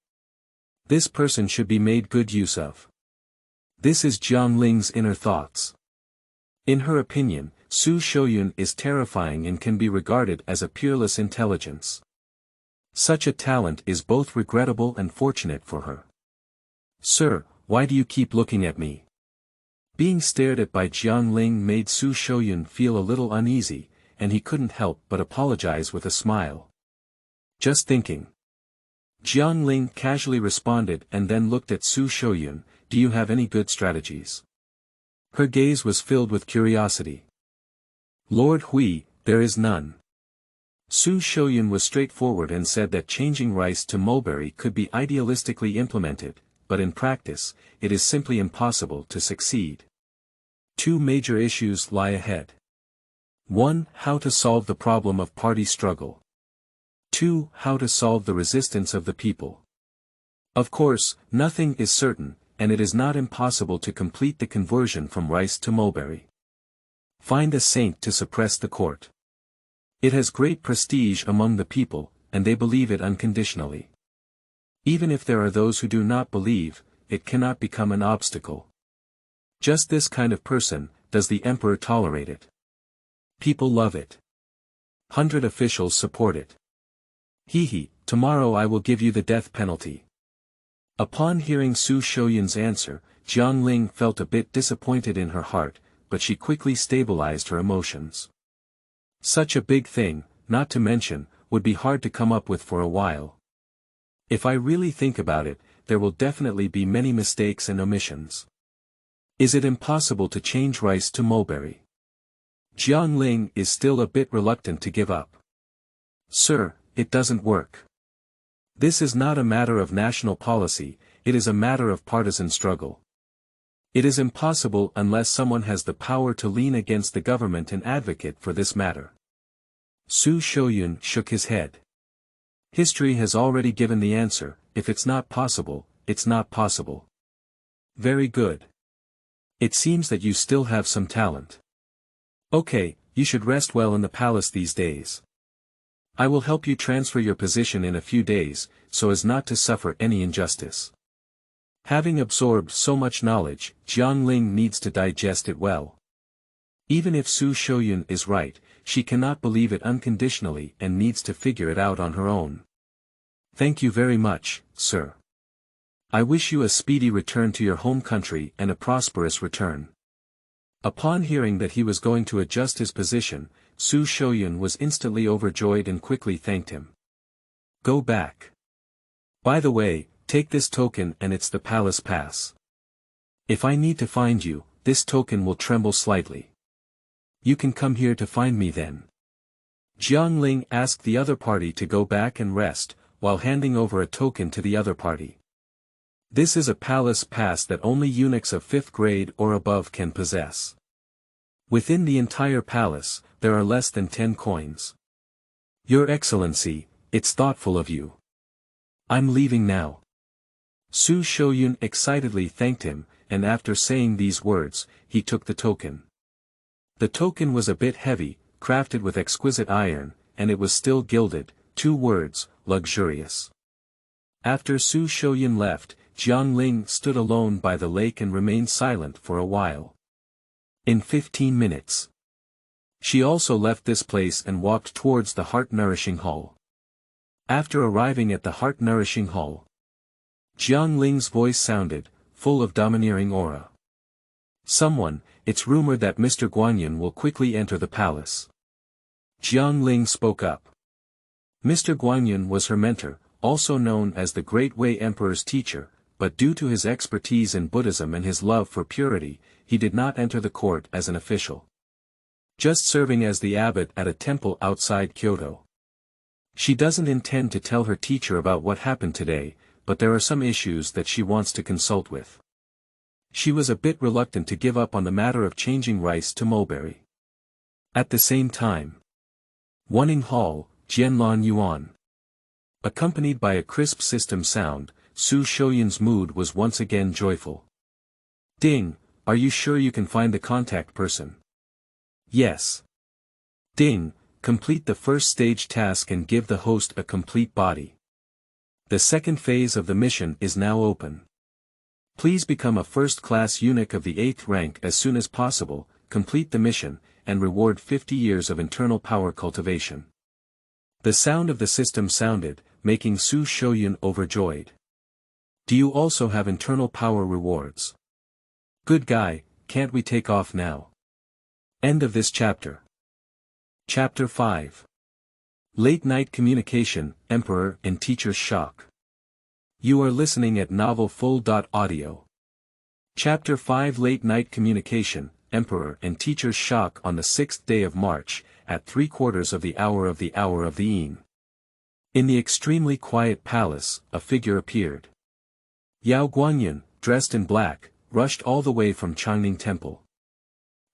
Speaker 1: This person should be made good use of. This is Jiang Ling's inner thoughts. In her opinion, Xu Shouyun is terrifying and can be regarded as a peerless intelligence. Such a talent is both regrettable and fortunate for her. Sir, why do you keep looking at me? Being stared at by Jiang Ling made Xu Shouyun feel a little uneasy, and he couldn't help but apologize with a smile. Just thinking. Jiang Ling casually responded and then looked at Xu Shouyun, do you have any good strategies? Her gaze was filled with curiosity. Lord Hui, there is none. Xu Shouyun was straightforward and said that changing rice to mulberry could be idealistically implemented, but in practice, it is simply impossible to succeed. Two major issues lie ahead. 1. How to solve the problem of party struggle. 2. How to solve the resistance of the people. Of course, nothing is certain, and it is not impossible to complete the conversion from rice to mulberry. Find a saint to suppress the court. It has great prestige among the people, and they believe it unconditionally. Even if there are those who do not believe, it cannot become an obstacle. Just this kind of person, does the emperor tolerate it? People love it. 100 officials support it. Tomorrow I will give you the death penalty. Upon hearing Xu Shouyun's answer, Jiang Ling felt a bit disappointed in her heart, but she quickly stabilized her emotions. Such a big thing, not to mention, would be hard to come up with for a while. If I really think about it, there will definitely be many mistakes and omissions. Is it impossible to change rice to mulberry? Jiang Ling is still a bit reluctant to give up. Sir, it doesn't work. This is not a matter of national policy, it is a matter of partisan struggle. It is impossible unless someone has the power to lean against the government and advocate for this matter. Xu Shouyun shook his head. History has already given the answer, if it's not possible, it's not possible. Very good. It seems that you still have some talent. Okay, you should rest well in the palace these days. I will help you transfer your position in a few days, so as not to suffer any injustice. Having absorbed so much knowledge, Jiang Ling needs to digest it well. Even if Xu Shouyun is right, she cannot believe it unconditionally and needs to figure it out on her own. Thank you very much, sir. I wish you a speedy return to your home country and a prosperous return. Upon hearing that he was going to adjust his position, Xu Shouyun was instantly overjoyed and quickly thanked him. Go back. By the way, take this token and it's the palace pass. If I need to find you, this token will tremble slightly. You can come here to find me then. Jiang Ling asked the other party to go back and rest, while handing over a token to the other party. This is a palace pass that only eunuchs of 5th grade or above can possess. Within the entire palace, there are less than 10 coins. Your Excellency, it's thoughtful of you. I'm leaving now. Xu Shouyun excitedly thanked him, and after saying these words, he took the token. The token was a bit heavy, crafted with exquisite iron, and it was still gilded, 2 words, luxurious. After Xu Shouyun left, Jiang Ling stood alone by the lake and remained silent for a while. In 15 minutes. She also left this place and walked towards the heart-nourishing hall. After arriving at the heart-nourishing hall, Jiang Ling's voice sounded, full of domineering aura. Someone, it's rumored that Mr. Guanyin will quickly enter the palace. Jiang Ling spoke up. Mr. Guanyin was her mentor, also known as the Great Wei Emperor's teacher, but due to his expertise in Buddhism and his love for purity, he did not enter the court as an official. Just serving as the abbot at a temple outside Kyoto. She doesn't intend to tell her teacher about what happened today, but there are some issues that she wants to consult with. She was a bit reluctant to give up on the matter of changing rice to mulberry. At the same time, Wuning Hall, Jianlan Yuan. Accompanied by a crisp system sound, Xu Shouyun's mood was once again joyful. Ding, are you sure you can find the contact person? Yes. Ding, complete the first stage task and give the host a complete body. The second phase of the mission is now open. Please become a first-class eunuch of the 8th rank as soon as possible, complete the mission, and reward 50 years of internal power cultivation. The sound of the system sounded, making Xu Shouyun overjoyed. Do you also have internal power rewards? Good guy, can't we take off now? End of this chapter. Chapter 5. Late Night Communication, Emperor and Teacher's Shock. You are listening at novelfull.audio. Chapter 5 Late Night Communication, Emperor and Teacher's Shock. On the 6th day of March, at 3/4 of the hour of the evening. In the extremely quiet palace, a figure appeared. Yao Guanyin, dressed in black, rushed all the way from Changning Temple.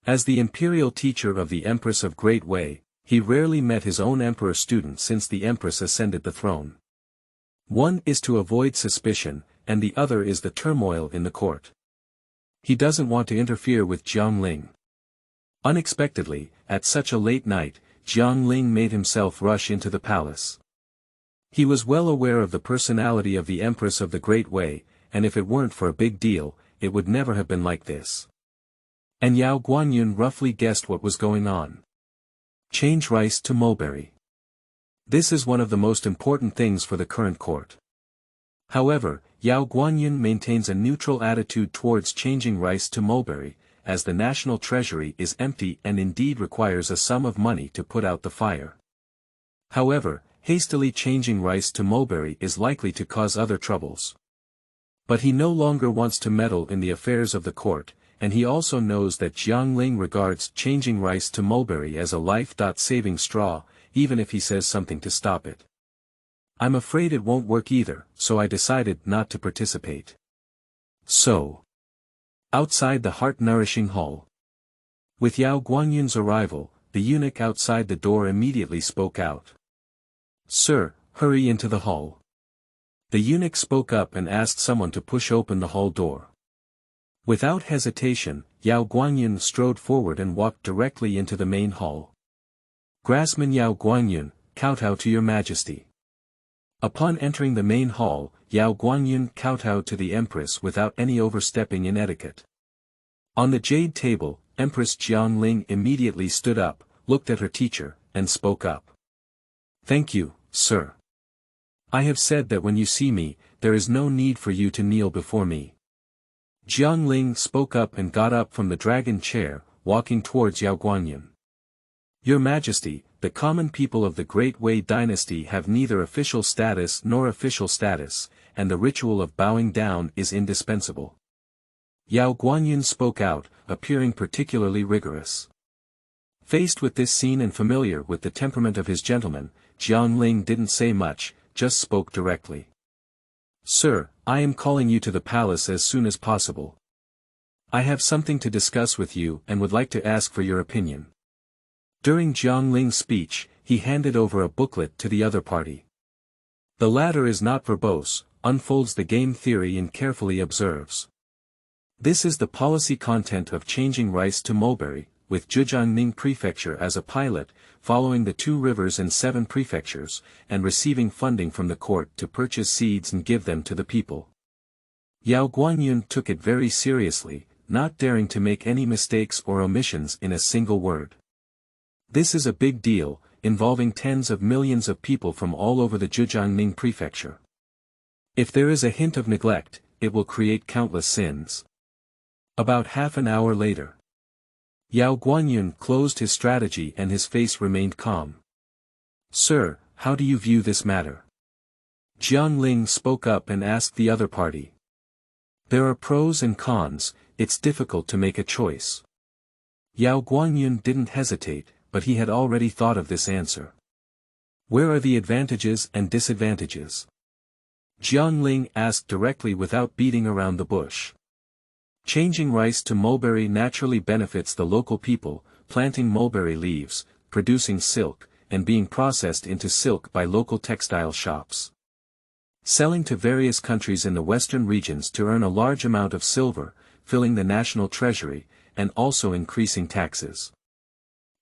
Speaker 1: As the imperial teacher of the Empress of Great Wei, he rarely met his own emperor student since the Empress ascended the throne. One is to avoid suspicion, and the other is the turmoil in the court. He doesn't want to interfere with Jiang Ling. Unexpectedly, at such a late night, Jiang Ling made himself rush into the palace. He was well aware of the personality of the Empress of the Great Wei, and if it weren't for a big deal, it would never have been like this. And Yao Guanyin roughly guessed what was going on. Change rice to mulberry. This is one of the most important things for the current court. However, Yao Guanyin maintains a neutral attitude towards changing rice to mulberry, as the national treasury is empty and indeed requires a sum of money to put out the fire. However, hastily changing rice to mulberry is likely to cause other troubles. But he no longer wants to meddle in the affairs of the court, and he also knows that Jiang Ling regards changing rice to mulberry as a life-saving straw, even if he says something to stop it. I'm afraid it won't work either, so I decided not to participate. So, outside the heart-nourishing hall. With Yao Guanyin's arrival, the eunuch outside the door immediately spoke out. Sir, hurry into the hall. The eunuch spoke up and asked someone to push open the hall door. Without hesitation, Yao Guanyin strode forward and walked directly into the main hall. Grassman Yao Guanyin, kowtow to your majesty. Upon entering the main hall, Yao Guanyin kowtowed to the Empress without any overstepping in etiquette. On the jade table, Empress Jiang Ling immediately stood up, looked at her teacher, and spoke up. Thank you, sir. I have said that when you see me, there is no need for you to kneel before me. Jiang Ling spoke up and got up from the dragon chair, walking towards Yao Guanyin. Your Majesty, the common people of the Great Wei Dynasty have neither official status nor official status, and the ritual of bowing down is indispensable. Yao Guanyin spoke out, appearing particularly rigorous. Faced with this scene and familiar with the temperament of his gentleman, Jiang Ling didn't say much, just spoke directly. Sir, I am calling you to the palace as soon as possible. I have something to discuss with you and would like to ask for your opinion. During Jiang Ling's speech, he handed over a booklet to the other party. The latter is not verbose, unfolds the game theory and carefully observes. This is the policy content of changing rice to mulberry, with Zhejiangning Prefecture as a pilot, following the 2 rivers and 7 prefectures, and receiving funding from the court to purchase seeds and give them to the people. Yao Guanyin took it very seriously, not daring to make any mistakes or omissions in a single word. This is a big deal, involving tens of millions of people from all over the Zhejiangning Prefecture. If there is a hint of neglect, it will create countless sins. About half an hour later, Yao Guanyin closed his strategy and his face remained calm. Sir, how do you view this matter? Jiang Ling spoke up and asked the other party. There are pros and cons, it's difficult to make a choice. Yao Guanyin didn't hesitate, but he had already thought of this answer. Where are the advantages and disadvantages? Jiang Ling asked directly without beating around the bush. Changing rice to mulberry naturally benefits the local people, planting mulberry leaves, producing silk, and being processed into silk by local textile shops. Selling to various countries in the western regions to earn a large amount of silver, filling the national treasury, and also increasing taxes.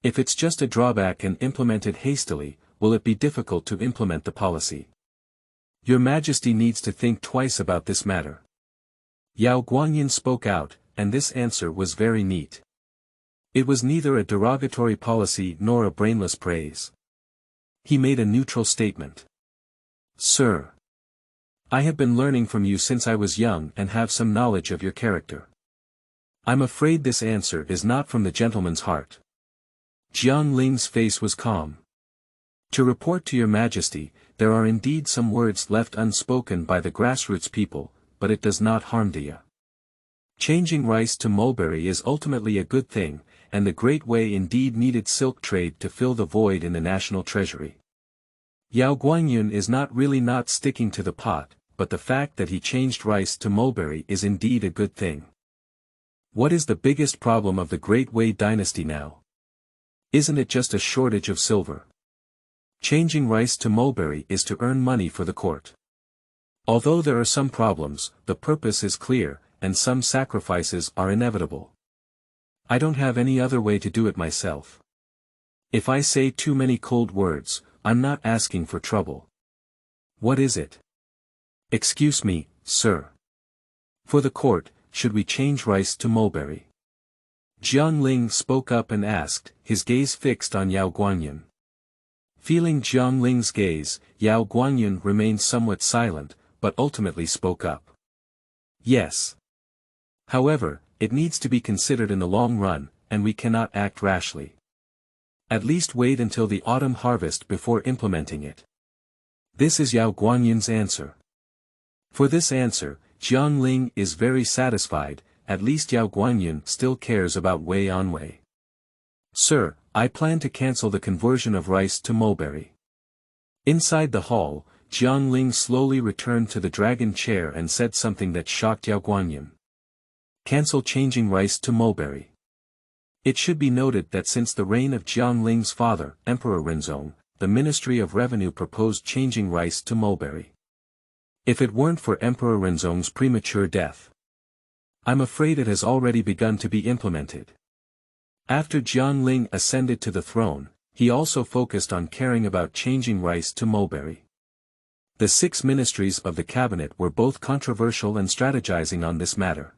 Speaker 1: If it's just a drawback and implemented hastily, will it be difficult to implement the policy? Your Majesty needs to think twice about this matter. Yao Guanyin spoke out, and this answer was very neat. It was neither a derogatory policy nor a brainless praise. He made a neutral statement. Sir, I have been learning from you since I was young and have some knowledge of your character. I'm afraid this answer is not from the gentleman's heart. Jiang Ling's face was calm. To report to your Majesty, there are indeed some words left unspoken by the grassroots people, but it does not harm Dia. Changing rice to mulberry is ultimately a good thing, and the Great Wei indeed needed silk trade to fill the void in the national treasury. Yao Guanyin is not really not sticking to the pot, but the fact that he changed rice to mulberry is indeed a good thing. What is the biggest problem of the Great Wei Dynasty now? Isn't it just a shortage of silver? Changing rice to mulberry is to earn money for the court. Although there are some problems, the purpose is clear, and some sacrifices are inevitable. I don't have any other way to do it myself. If I say too many cold words, I'm not asking for trouble. What is it? Excuse me, sir. For the court, should we change rice to mulberry? Jiang Ling spoke up and asked, his gaze fixed on Yao Guanyin. Feeling Jiang Ling's gaze, Yao Guanyin remained somewhat silent, but ultimately spoke up. Yes. However, it needs to be considered in the long run, and we cannot act rashly. At least wait until the autumn harvest before implementing it. This is Yao Guanyin's answer. For this answer, Jiang Ling is very satisfied, at least Yao Guanyin still cares about Wei on Wei. Sir, I plan to cancel the conversion of rice to mulberry. Inside the hall, Jiang Ling slowly returned to the dragon chair and said something that shocked Yao Guanyin. Cancel changing rice to mulberry. It should be noted that since the reign of Jiang Ling's father, Emperor Renzong, the Ministry of Revenue proposed changing rice to mulberry. If it weren't for Emperor Renzong's premature death, I'm afraid it has already begun to be implemented. After Jiang Ling ascended to the throne, he also focused on caring about changing rice to mulberry. The 6 ministries of the cabinet were both controversial and strategizing on this matter.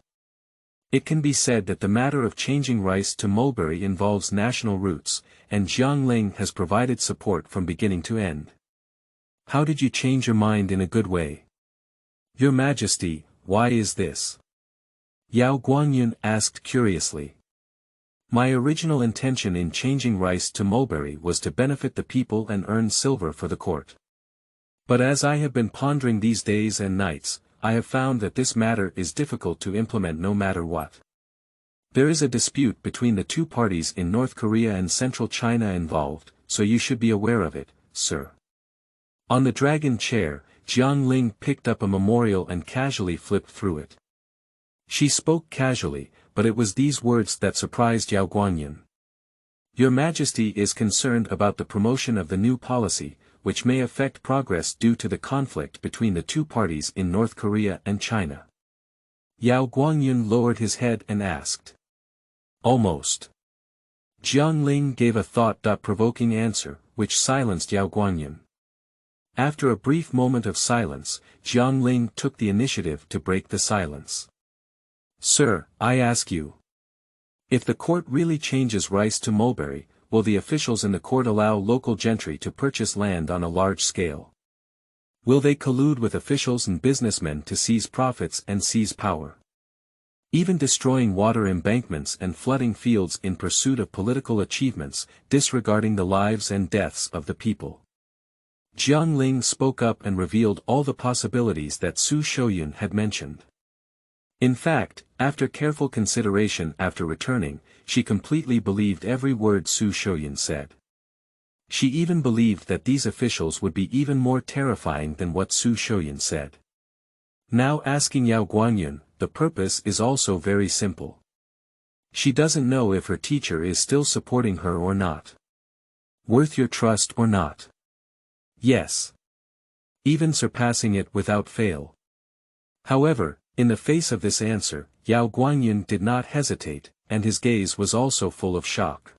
Speaker 1: It can be said that the matter of changing rice to mulberry involves national roots, and Jiang Ling has provided support from beginning to end. How did you change your mind in a good way? Your Majesty, why is this? Yao Guanyin asked curiously. My original intention in changing rice to mulberry was to benefit the people and earn silver for the court. But as I have been pondering these days and nights, I have found that this matter is difficult to implement no matter what. There is a dispute between the two parties in North Korea and Central China involved, so you should be aware of it, sir. On the dragon chair, Jiang Ling picked up a memorial and casually flipped through it. She spoke casually, but it was these words that surprised Yao Guanyin. Your Majesty is concerned about the promotion of the new policy, which may affect progress due to the conflict between the two parties in North Korea and China. Yao Guanyin lowered his head and asked. Almost. Jiang Ling gave a thought-provoking answer, which silenced Yao Guanyin. After a brief moment of silence, Jiang Ling took the initiative to break the silence. Sir, I ask you. If the court really changes rice to mulberry, will the officials in the court allow local gentry to purchase land on a large scale? Will they collude with officials and businessmen to seize profits and seize power? Even destroying water embankments and flooding fields in pursuit of political achievements, disregarding the lives and deaths of the people. Jiang Ling spoke up and revealed all the possibilities that Xu Shouyun had mentioned. In fact, after careful consideration after returning, she completely believed every word Xu Shouyun said. She even believed that these officials would be even more terrifying than what Xu Shouyun said. Now asking Yao Guanyin, the purpose is also very simple. She doesn't know if her teacher is still supporting her or not. Worth your trust or not? Yes. Even surpassing it without fail. However, in the face of this answer, Yao Guanyin did not hesitate, and his gaze was also full of shock.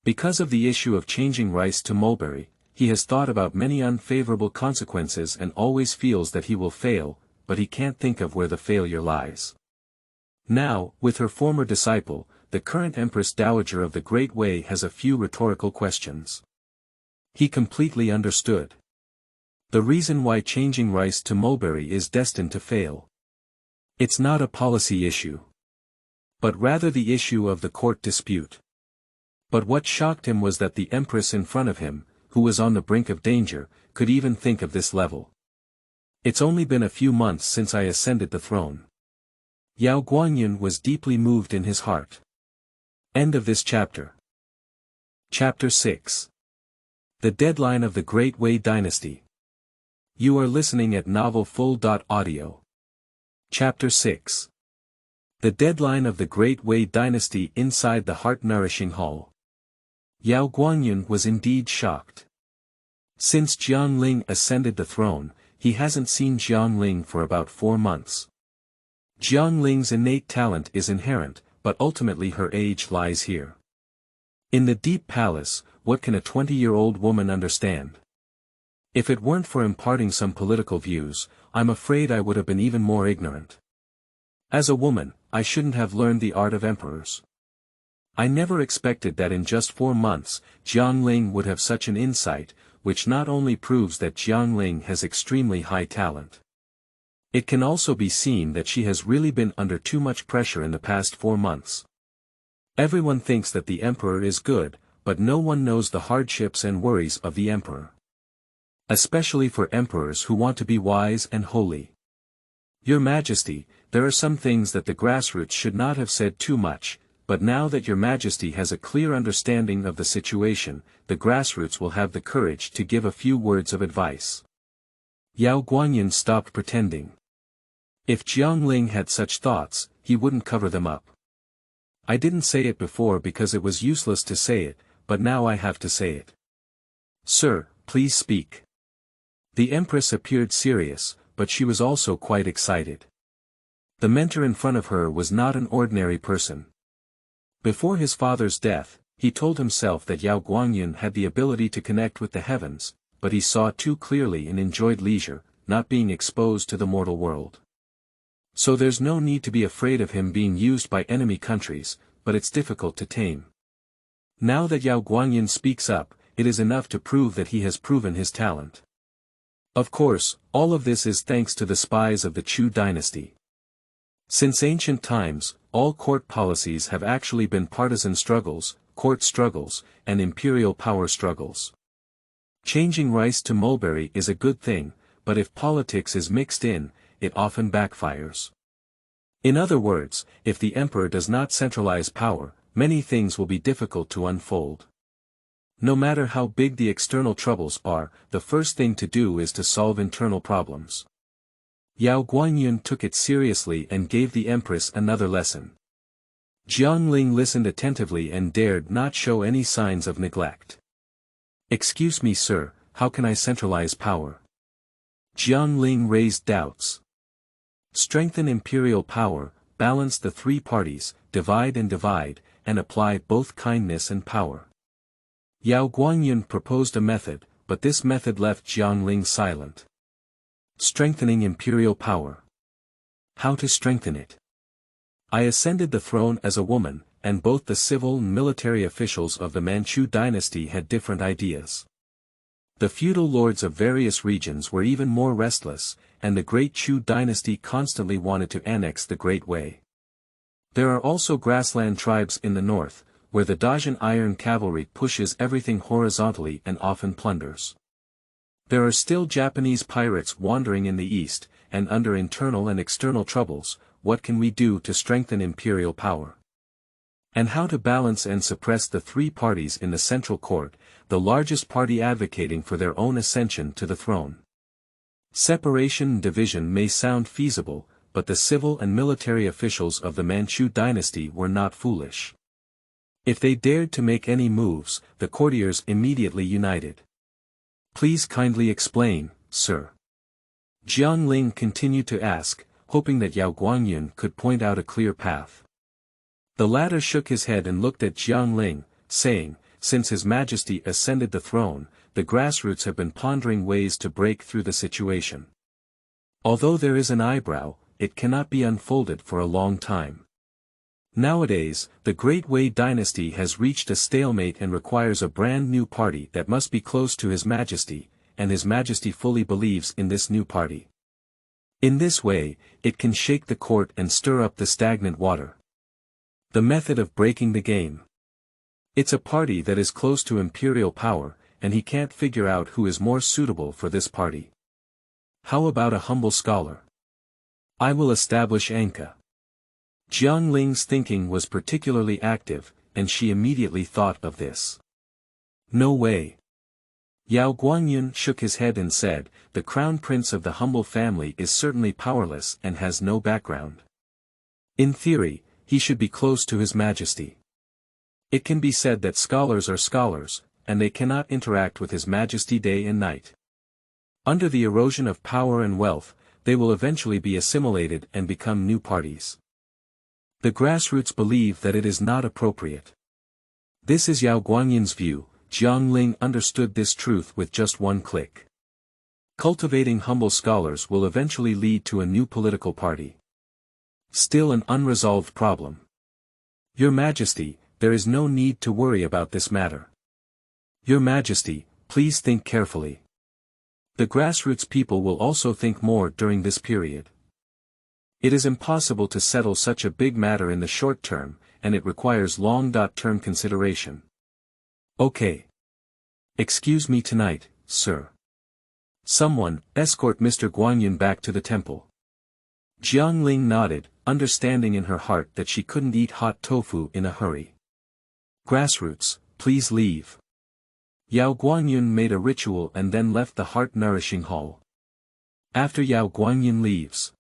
Speaker 1: Because of the issue of changing rice to mulberry, he has thought about many unfavorable consequences and always feels that he will fail, but he can't think of where the failure lies. Now, with her former disciple, the current Empress Dowager of the Great Wei has a few rhetorical questions. He completely understood. The reason why changing rice to mulberry is destined to fail. It's not a policy issue, but rather the issue of the court dispute. But what shocked him was that the Empress in front of him, who was on the brink of danger, could even think of this level. It's only been a few months since I ascended the throne. Yao Guanyin was deeply moved in his heart. End of this chapter. Chapter 6. The Deadline of the Great Wei Dynasty. You are listening at novelfull.audio. Chapter 6. The Deadline of the Great Wei Dynasty inside the heart-nourishing hall. Yao Guanyin was indeed shocked. Since Jiang Ling ascended the throne, he hasn't seen Jiang Ling for about 4 months. Jiang Ling's innate talent is inherent, but ultimately her age lies here. In the deep palace, what can a 20-year-old woman understand? If it weren't for imparting some political views, I'm afraid I would have been even more ignorant. As a woman, I shouldn't have learned the art of emperors. I never expected that in just 4 months, Jiang Ling would have such an insight, which not only proves that Jiang Ling has extremely high talent. It can also be seen that she has really been under too much pressure in the past 4 months. Everyone thinks that the emperor is good, but no one knows the hardships and worries of the emperor. Especially for emperors who want to be wise and holy. Your Majesty, there are some things that the grassroots should not have said too much, but now that Your Majesty has a clear understanding of the situation, the grassroots will have the courage to give a few words of advice. Yao Guanyin stopped pretending. If Jiang Ling had such thoughts, he wouldn't cover them up. I didn't say it before because it was useless to say it, but now I have to say it. Sir, please speak. The Empress appeared serious, but she was also quite excited. The mentor in front of her was not an ordinary person. Before his father's death, he told himself that Yao Guanyin had the ability to connect with the heavens, but he saw too clearly and enjoyed leisure, not being exposed to the mortal world. So there's no need to be afraid of him being used by enemy countries, but it's difficult to tame. Now that Yao Guanyin speaks up, it is enough to prove that he has proven his talent. Of course, all of this is thanks to the spies of the Xu dynasty. Since ancient times, all court policies have actually been partisan struggles, court struggles, and imperial power struggles. Changing rice to mulberry is a good thing, but if politics is mixed in, it often backfires. In other words, if the emperor does not centralize power, many things will be difficult to unfold. No matter how big the external troubles are, the first thing to do is to solve internal problems. Yao Guanyun took it seriously and gave the Empress another lesson. Jiang Ling listened attentively and dared not show any signs of neglect. "Excuse me, sir, how can I centralize power?" Jiang Ling raised doubts. "Strengthen imperial power, balance the three parties, divide, and apply both kindness and power." Yao Guanyun proposed a method, but this method left Jiang Ling silent. Strengthening imperial power. How to strengthen it? I ascended the throne as a woman, and both the civil and military officials of the Manchu dynasty had different ideas. The feudal lords of various regions were even more restless, and the Great Xu dynasty constantly wanted to annex the Great Wei. There are also grassland tribes in the north, where the Dajian iron cavalry pushes everything horizontally and often plunders. There are still Japanese pirates wandering in the east, and under internal and external troubles, what can we do to strengthen imperial power? And how to balance and suppress the three parties in the central court, the largest party advocating for their own ascension to the throne. Separation and division may sound feasible, but the civil and military officials of the Manchu dynasty were not foolish. If they dared to make any moves, the courtiers immediately united. "Please kindly explain, sir." Jiang Ling continued to ask, hoping that Yao Guanyun could point out a clear path. The latter shook his head and looked at Jiang Ling, saying, "Since His Majesty ascended the throne, the grassroots have been pondering ways to break through the situation. Although there is an eyebrow, it cannot be unfolded for a long time. Nowadays, the Great Wei Dynasty has reached a stalemate and requires a brand new party that must be close to His Majesty, and His Majesty fully believes in this new party. In this way, it can shake the court and stir up the stagnant water. The method of breaking the game. It's a party that is close to imperial power, and he can't figure out who is more suitable for this party. How about a humble scholar? I will establish Anka." Jiang Ling's thinking was particularly active, and she immediately thought of this. "No way." Yao Guanyun shook his head and said, "The crown prince of the humble family is certainly powerless and has no background. In theory, he should be close to His Majesty. It can be said that scholars are scholars, and they cannot interact with His Majesty day and night. Under the erosion of power and wealth, they will eventually be assimilated and become new parties. The grassroots believe that it is not appropriate." This is Yao Guanyun's view. Jiang Ling understood this truth with just one click. Cultivating humble scholars will eventually lead to a new political party. Still an unresolved problem. "Your Majesty, there is no need to worry about this matter. Your Majesty, please think carefully. The grassroots people will also think more during this period. It is impossible to settle such a big matter in the short term, and it requires long-term consideration. Okay. Excuse me tonight, sir. Someone, escort Mr. Guanyun back to the temple." Jiang Ling nodded, understanding in her heart that she couldn't eat hot tofu in a hurry. "Grassroots, please leave." Yao Guanyun made a ritual and then left the heart-nourishing hall. After Yao Guanyun leaves.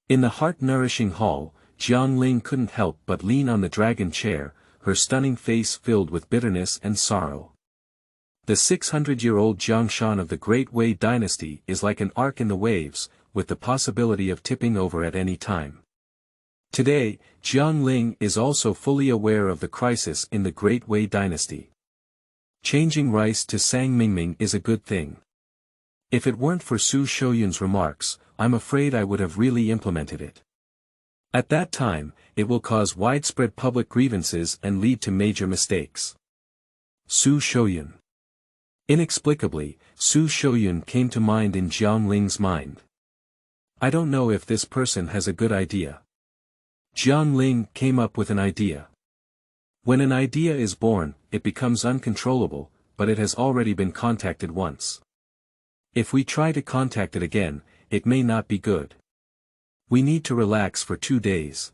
Speaker 1: In the heart-nourishing hall, Jiang Ling couldn't help but lean on the dragon chair, her stunning face filled with bitterness and sorrow. The 600-year-old Jiangshan of the Great Wei Dynasty is like an ark in the waves, with the possibility of tipping over at any time. Today, Jiang Ling is also fully aware of the crisis in the Great Wei Dynasty. Changing rice to sang mingming is a good thing. If it weren't for Xu Shouyun's remarks, I'm afraid I would have really implemented it. At that time, it will cause widespread public grievances and lead to major mistakes. Xu Shouyun. Inexplicably, Xu Shouyun came to mind in Jiang Ling's mind. I don't know if this person has a good idea. Jiang Ling came up with an idea. When an idea is born, it becomes uncontrollable, but it has already been contacted once. If we try to contact it again, it may not be good. We need to relax for 2 days.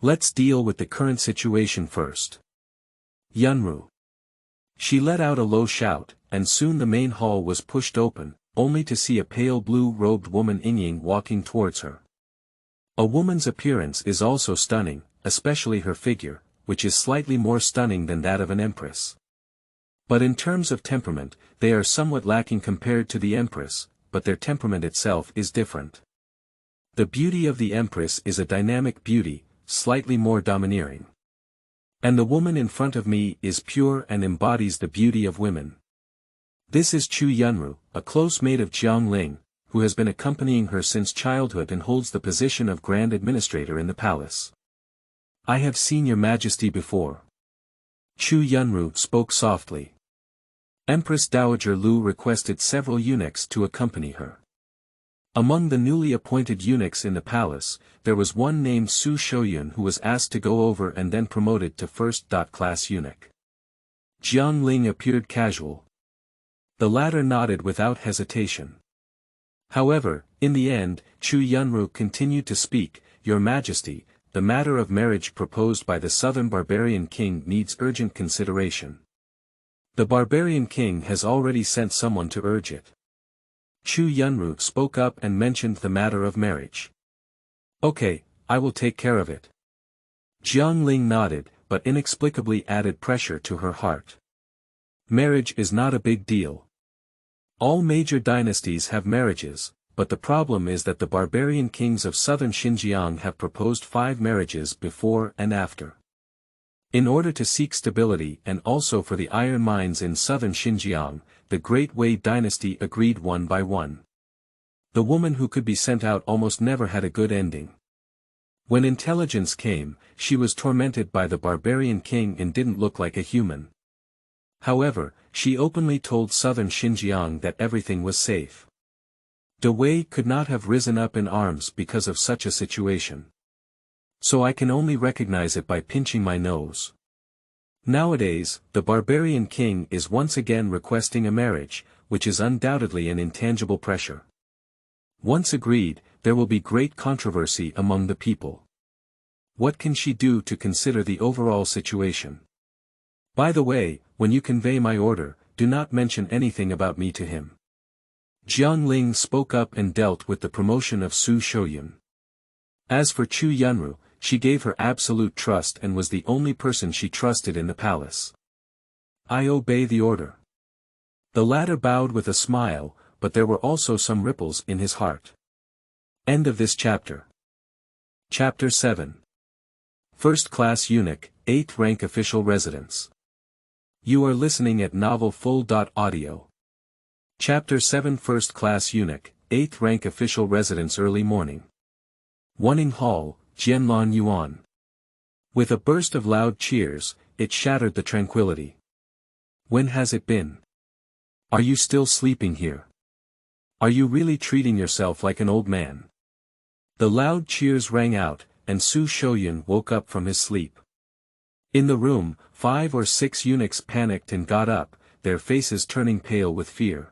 Speaker 1: Let's deal with the current situation first. Yunru. She let out a low shout, and soon the main hall was pushed open, only to see a pale blue-robed woman Ying walking towards her. A woman's appearance is also stunning, especially her figure, which is slightly more stunning than that of an empress. But in terms of temperament, they are somewhat lacking compared to the empress, but their temperament itself is different. The beauty of the empress is a dynamic beauty, slightly more domineering. And the woman in front of me is pure and embodies the beauty of women. This is Chu Yunru, a close mate of Jiang Ling, who has been accompanying her since childhood and holds the position of Grand Administrator in the palace. I have seen your majesty before. Chu Yunru spoke softly. Empress Dowager Lu requested several eunuchs to accompany her. Among the newly appointed eunuchs in the palace, there was one named Xu Shouyun who was asked to go over and then promoted to first-class eunuch. Jiang Ling appeared casual. The latter nodded without hesitation. However, in the end, Chu Yunru continued to speak, Your Majesty, the matter of marriage proposed by the southern barbarian king needs urgent consideration. The barbarian king has already sent someone to urge it. Chu Yunru spoke up and mentioned the matter of marriage. Okay, I will take care of it. Jiang Ling nodded, but inexplicably added pressure to her heart. Marriage is not a big deal. All major dynasties have marriages, but the problem is that the barbarian kings of southern Xinjiang have proposed 5 marriages before and after. In order to seek stability and also for the iron mines in southern Xinjiang, the Great Wei Dynasty agreed one by one. The woman who could be sent out almost never had a good ending. When intelligence came, she was tormented by the barbarian king and didn't look like a human. However, she openly told southern Xinjiang that everything was safe. De Wei could not have risen up in arms because of such a situation. So I can only recognize it by pinching my nose. Nowadays, the barbarian king is once again requesting a marriage, which is undoubtedly an intangible pressure. Once agreed, there will be great controversy among the people. What can she do to consider the overall situation? By the way, when you convey my order, do not mention anything about me to him. Jiang Ling spoke up and dealt with the promotion of Xu Shouyun. As for Chu Yunru, she gave her absolute trust and was the only person she trusted in the palace. I obey the order. The latter bowed with a smile, but there were also some ripples in his heart. End of this chapter. Chapter 7. First Class Eunuch, 8th Rank Official Residence. You are listening at novelfull.audio. Chapter 7 First Class Eunuch, 8th Rank Official Residence Early Morning. Wuning Hall, Jianlan Yuan. With a burst of loud cheers, it shattered the tranquility. When has it been? Are you still sleeping here? Are you really treating yourself like an old man? The loud cheers rang out, and Xu Shouyun woke up from his sleep. In the room, 5 or 6 eunuchs panicked and got up, their faces turning pale with fear.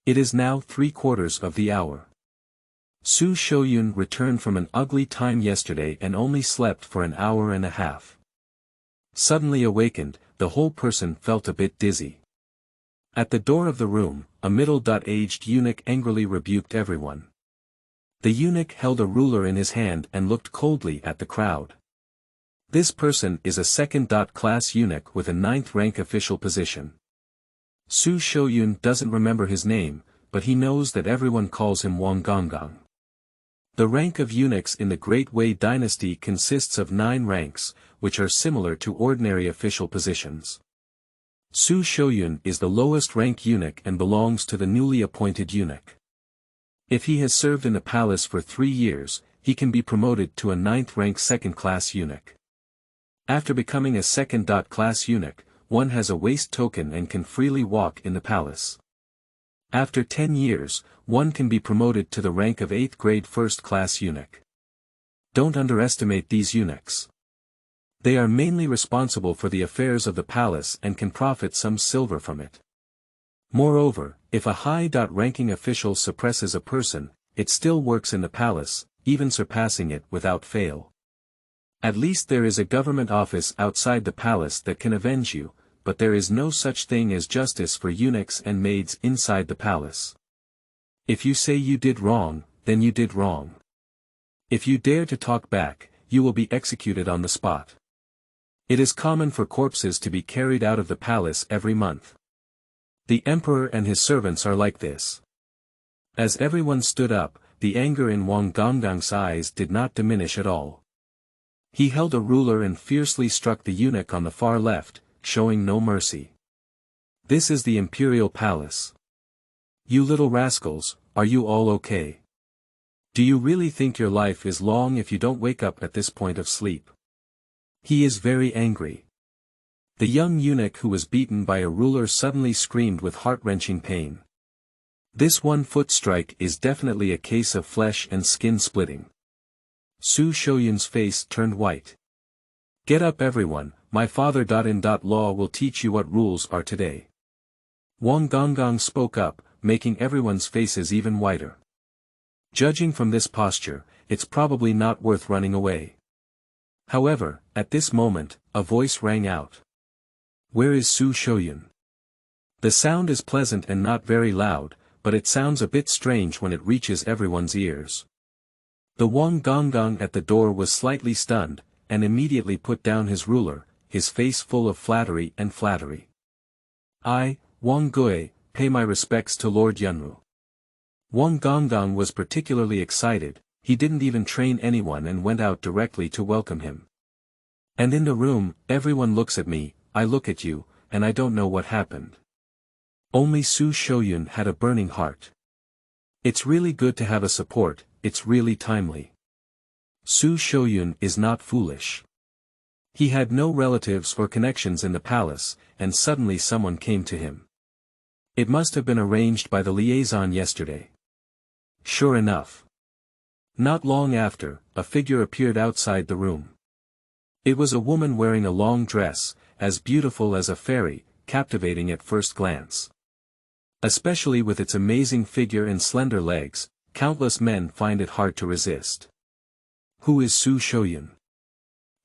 Speaker 1: It is now 3/4 of the hour. Xu Shouyun returned from an ugly time yesterday and only slept for an hour and a half. Suddenly awakened, the whole person felt a bit dizzy. At the door of the room, a middle-aged eunuch angrily rebuked everyone. The eunuch held a ruler in his hand and looked coldly at the crowd. This person is a second-class eunuch with a 9th rank official position. Xu Shouyun doesn't remember his name, but he knows that everyone calls him Wang Gonggang. The rank of eunuchs in the Great Wei Dynasty consists of 9 ranks, which are similar to ordinary official positions. Xu Shouyun is the lowest rank eunuch and belongs to the newly appointed eunuch. If he has served in the palace for 3 years, he can be promoted to a 9th rank second-class eunuch. After becoming a second-class eunuch, one has a waist token and can freely walk in the palace. After 10 years, one can be promoted to the rank of 8th grade first-class eunuch. Don't underestimate these eunuchs. They are mainly responsible for the affairs of the palace and can profit some silver from it. Moreover, if a high-ranking official suppresses a person, it still works in the palace, even surpassing it without fail. At least there is a government office outside the palace that can avenge you, but there is no such thing as justice for eunuchs and maids inside the palace. If you say you did wrong, then you did wrong. If you dare to talk back, you will be executed on the spot. It is common for corpses to be carried out of the palace every month. The emperor and his servants are like this. As everyone stood up, the anger in Wang Gonggang's eyes did not diminish at all. He held a ruler and fiercely struck the eunuch on the far left, showing no mercy. This is the imperial palace. You little rascals, are you all okay? Do you really think your life is long if you don't wake up at this point of sleep? He is very angry. The young eunuch who was beaten by a ruler suddenly screamed with heart-wrenching pain. This 1-foot strike is definitely a case of flesh and skin splitting. Xu Shouyun's face turned white. Get up everyone, my father-in-law will teach you what rules are today. Wang Gonggang spoke up, making everyone's faces even whiter. Judging from this posture, it's probably not worth running away. However, at this moment, a voice rang out. Where is Xu Shouyun? The sound is pleasant and not very loud, but it sounds a bit strange when it reaches everyone's ears. The Wang Gonggang at the door was slightly stunned, and immediately put down his ruler, his face full of flattery and flattery. I, Wang Gui, pay my respects to Lord Yunru. Wang Gonggang was particularly excited, he didn't even train anyone and went out directly to welcome him. And in the room, everyone looks at me, I look at you, and I don't know what happened. Only Xu Shouyun had a burning heart. It's really good to have a support, it's really timely. Xu Shouyun is not foolish. He had no relatives or connections in the palace, and suddenly someone came to him. It must have been arranged by the liaison yesterday. Sure enough. Not long after, a figure appeared outside the room. It was a woman wearing a long dress, as beautiful as a fairy, captivating at first glance. Especially with its amazing figure and slender legs, countless men find it hard to resist. Who is Xu Shouyun?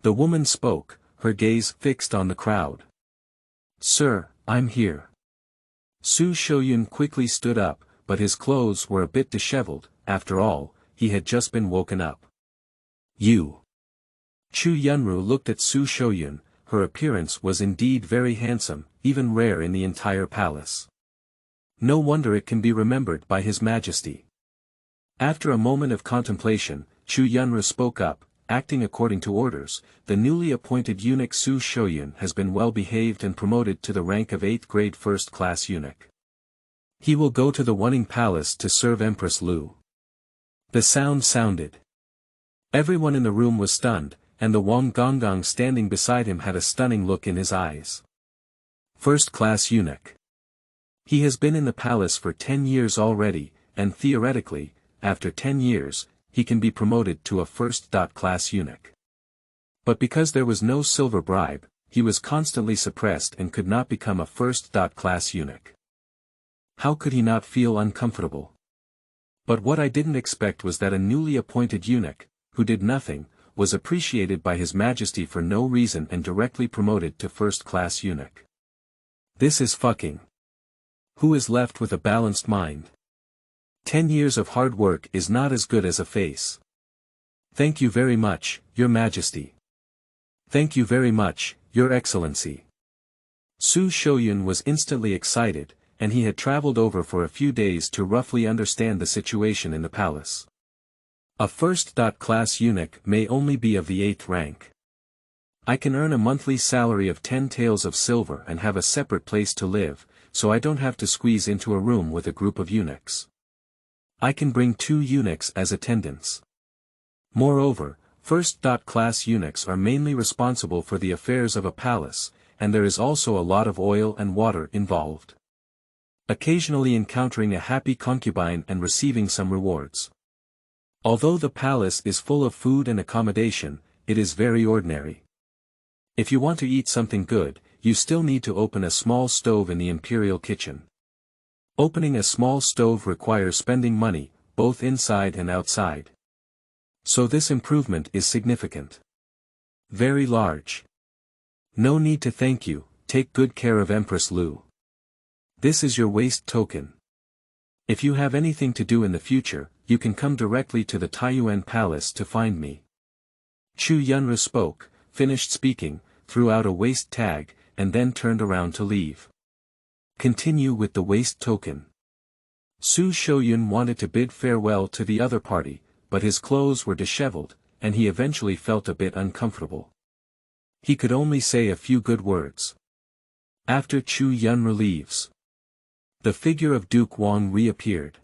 Speaker 1: The woman spoke, her gaze fixed on the crowd. Sir, I'm here. Xu Shouyun quickly stood up, but his clothes were a bit disheveled, after all, he had just been woken up. You. Chu Yunru looked at Xu Shouyun, her appearance was indeed very handsome, even rare in the entire palace. No wonder it can be remembered by His Majesty. After a moment of contemplation, Chu Yunru spoke up, acting according to orders, the newly appointed eunuch Xu Shouyun has been well behaved and promoted to the rank of 8th grade first-class eunuch. He will go to the Wuning Palace to serve Empress Lu. The sound sounded. Everyone in the room was stunned, and the Wang Gonggang standing beside him had a stunning look in his eyes. First-class eunuch. He has been in the palace for 10 years already, and theoretically, after 10 years, he can be promoted to a first-class eunuch. But because there was no silver bribe, he was constantly suppressed and could not become a first-class eunuch. How could he not feel uncomfortable? But what I didn't expect was that a newly appointed eunuch, who did nothing, was appreciated by His Majesty for no reason and directly promoted to first-class eunuch. This is fucking. Who is left with a balanced mind? 10 years of hard work is not as good as a face. Thank you very much, Your Majesty. Thank you very much, Your Excellency. Xu Shouyun was instantly excited, and he had traveled over for a few days to roughly understand the situation in the palace. A first-class eunuch may only be of the 8th rank. I can earn a monthly salary of 10 taels of silver and have a separate place to live, so I don't have to squeeze into a room with a group of eunuchs. I can bring 2 eunuchs as attendants. Moreover, first-class eunuchs are mainly responsible for the affairs of a palace, and there is also a lot of oil and water involved. Occasionally encountering a happy concubine and receiving some rewards. Although the palace is full of food and accommodation, it is very ordinary. If you want to eat something good, you still need to open a small stove in the imperial kitchen. Opening a small stove requires spending money, both inside and outside. So this improvement is significant. Very large. No need to thank you, take good care of Empress Lu. This is your waist token. If you have anything to do in the future, you can come directly to the Taiyuan Palace to find me. Xu Yunru spoke, finished speaking, threw out a waist tag, and then turned around to leave. Continue with the waist token. Xu Shouyun wanted to bid farewell to the other party, but his clothes were disheveled, and he eventually felt a bit uncomfortable. He could only say a few good words. After Xu Yunru leaves, the figure of Duke Wang reappeared.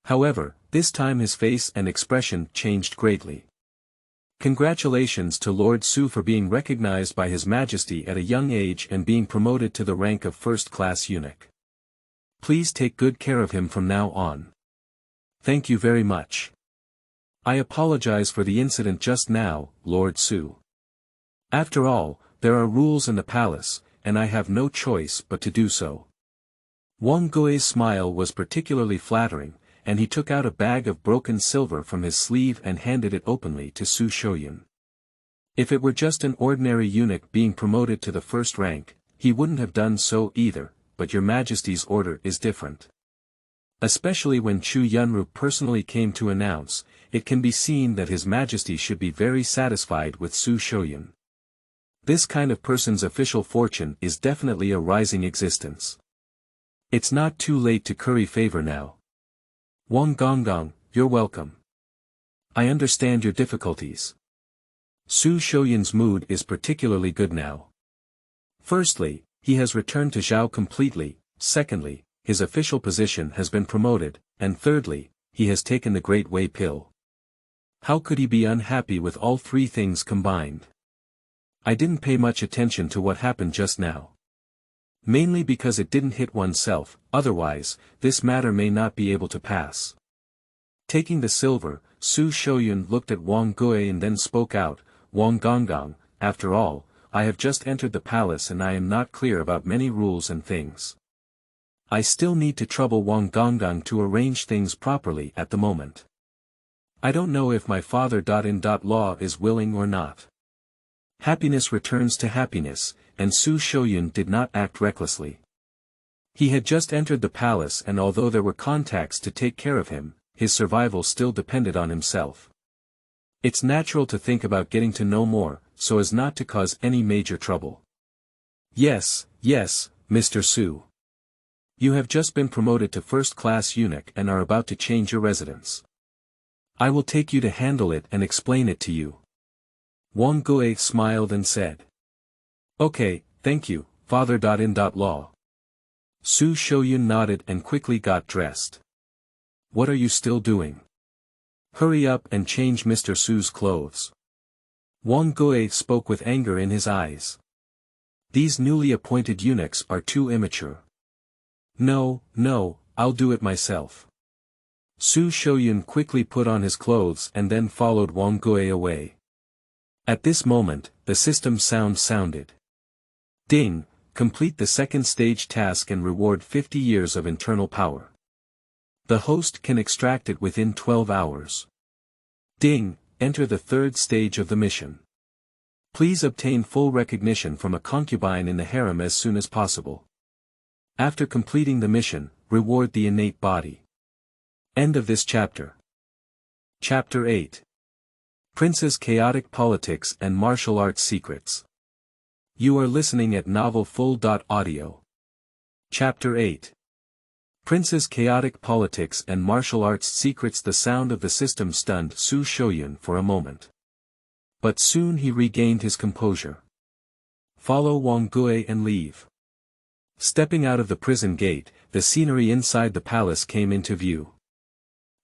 Speaker 1: However, this time his face and expression changed greatly. Congratulations to Lord Xu for being recognized by His Majesty at a young age and being promoted to the rank of first-class eunuch. Please take good care of him from now on. Thank you very much. I apologize for the incident just now, Lord Xu. After all, there are rules in the palace, and I have no choice but to do so. Wang Gui's smile was particularly flattering, and he took out a bag of broken silver from his sleeve and handed it openly to Xu Shouyun. If it were just an ordinary eunuch being promoted to the first rank, he wouldn't have done so either, but Your Majesty's order is different. Especially when Xu Yunru personally came to announce, it can be seen that His Majesty should be very satisfied with Xu Shouyun. This kind of person's official fortune is definitely a rising existence. It's not too late to curry favor now. Wang Gonggong, you're welcome. I understand your difficulties. Xu Shouyun's mood is particularly good now. Firstly, he has returned to Zhao completely, secondly, his official position has been promoted, and thirdly, he has taken the Great Wei pill. How could he be unhappy with all three things combined? I didn't pay much attention to what happened just now. Mainly because it didn't hit oneself, otherwise, this matter may not be able to pass. Taking the silver, Xu Shouyun looked at Wang Gui and then spoke out, Wang Gonggong, after all, I have just entered the palace and I am not clear about many rules and things. I still need to trouble Wang Gonggong to arrange things properly at the moment. I don't know if my father-in-law is willing or not. Happiness returns to happiness, and Xu Shouyun did not act recklessly. He had just entered the palace and although there were contacts to take care of him, his survival still depended on himself. It's natural to think about getting to know more, so as not to cause any major trouble. Yes, Mr. Xu. You have just been promoted to first-class eunuch and are about to change your residence. I will take you to handle it and explain it to you. Wang Gui smiled and said. Okay, thank you, father-in-law. Xu Shouyun nodded and quickly got dressed. What are you still doing? Hurry up and change Mr. Xu's clothes. Wang Gui spoke with anger in his eyes. These newly appointed eunuchs are too immature. No, I'll do it myself. Xu Shouyun quickly put on his clothes and then followed Wang Gui away. At this moment, the system sound sounded. Ding, complete the second stage task and reward 50 years of internal power. The host can extract it within 12 hours. Ding, enter the third stage of the mission. Please obtain full recognition from a concubine in the harem as soon as possible. After completing the mission, reward the innate body. End of this chapter. Chapter 8. Prince's Chaotic Politics and Martial Arts Secrets. You are listening at novelfull.audio. Chapter 8. Prince's Chaotic Politics and Martial Arts Secrets. The sound of the system stunned Xu Shouyun for a moment. But soon he regained his composure. Follow Wang Gui and leave. Stepping out of the prison gate, the scenery inside the palace came into view.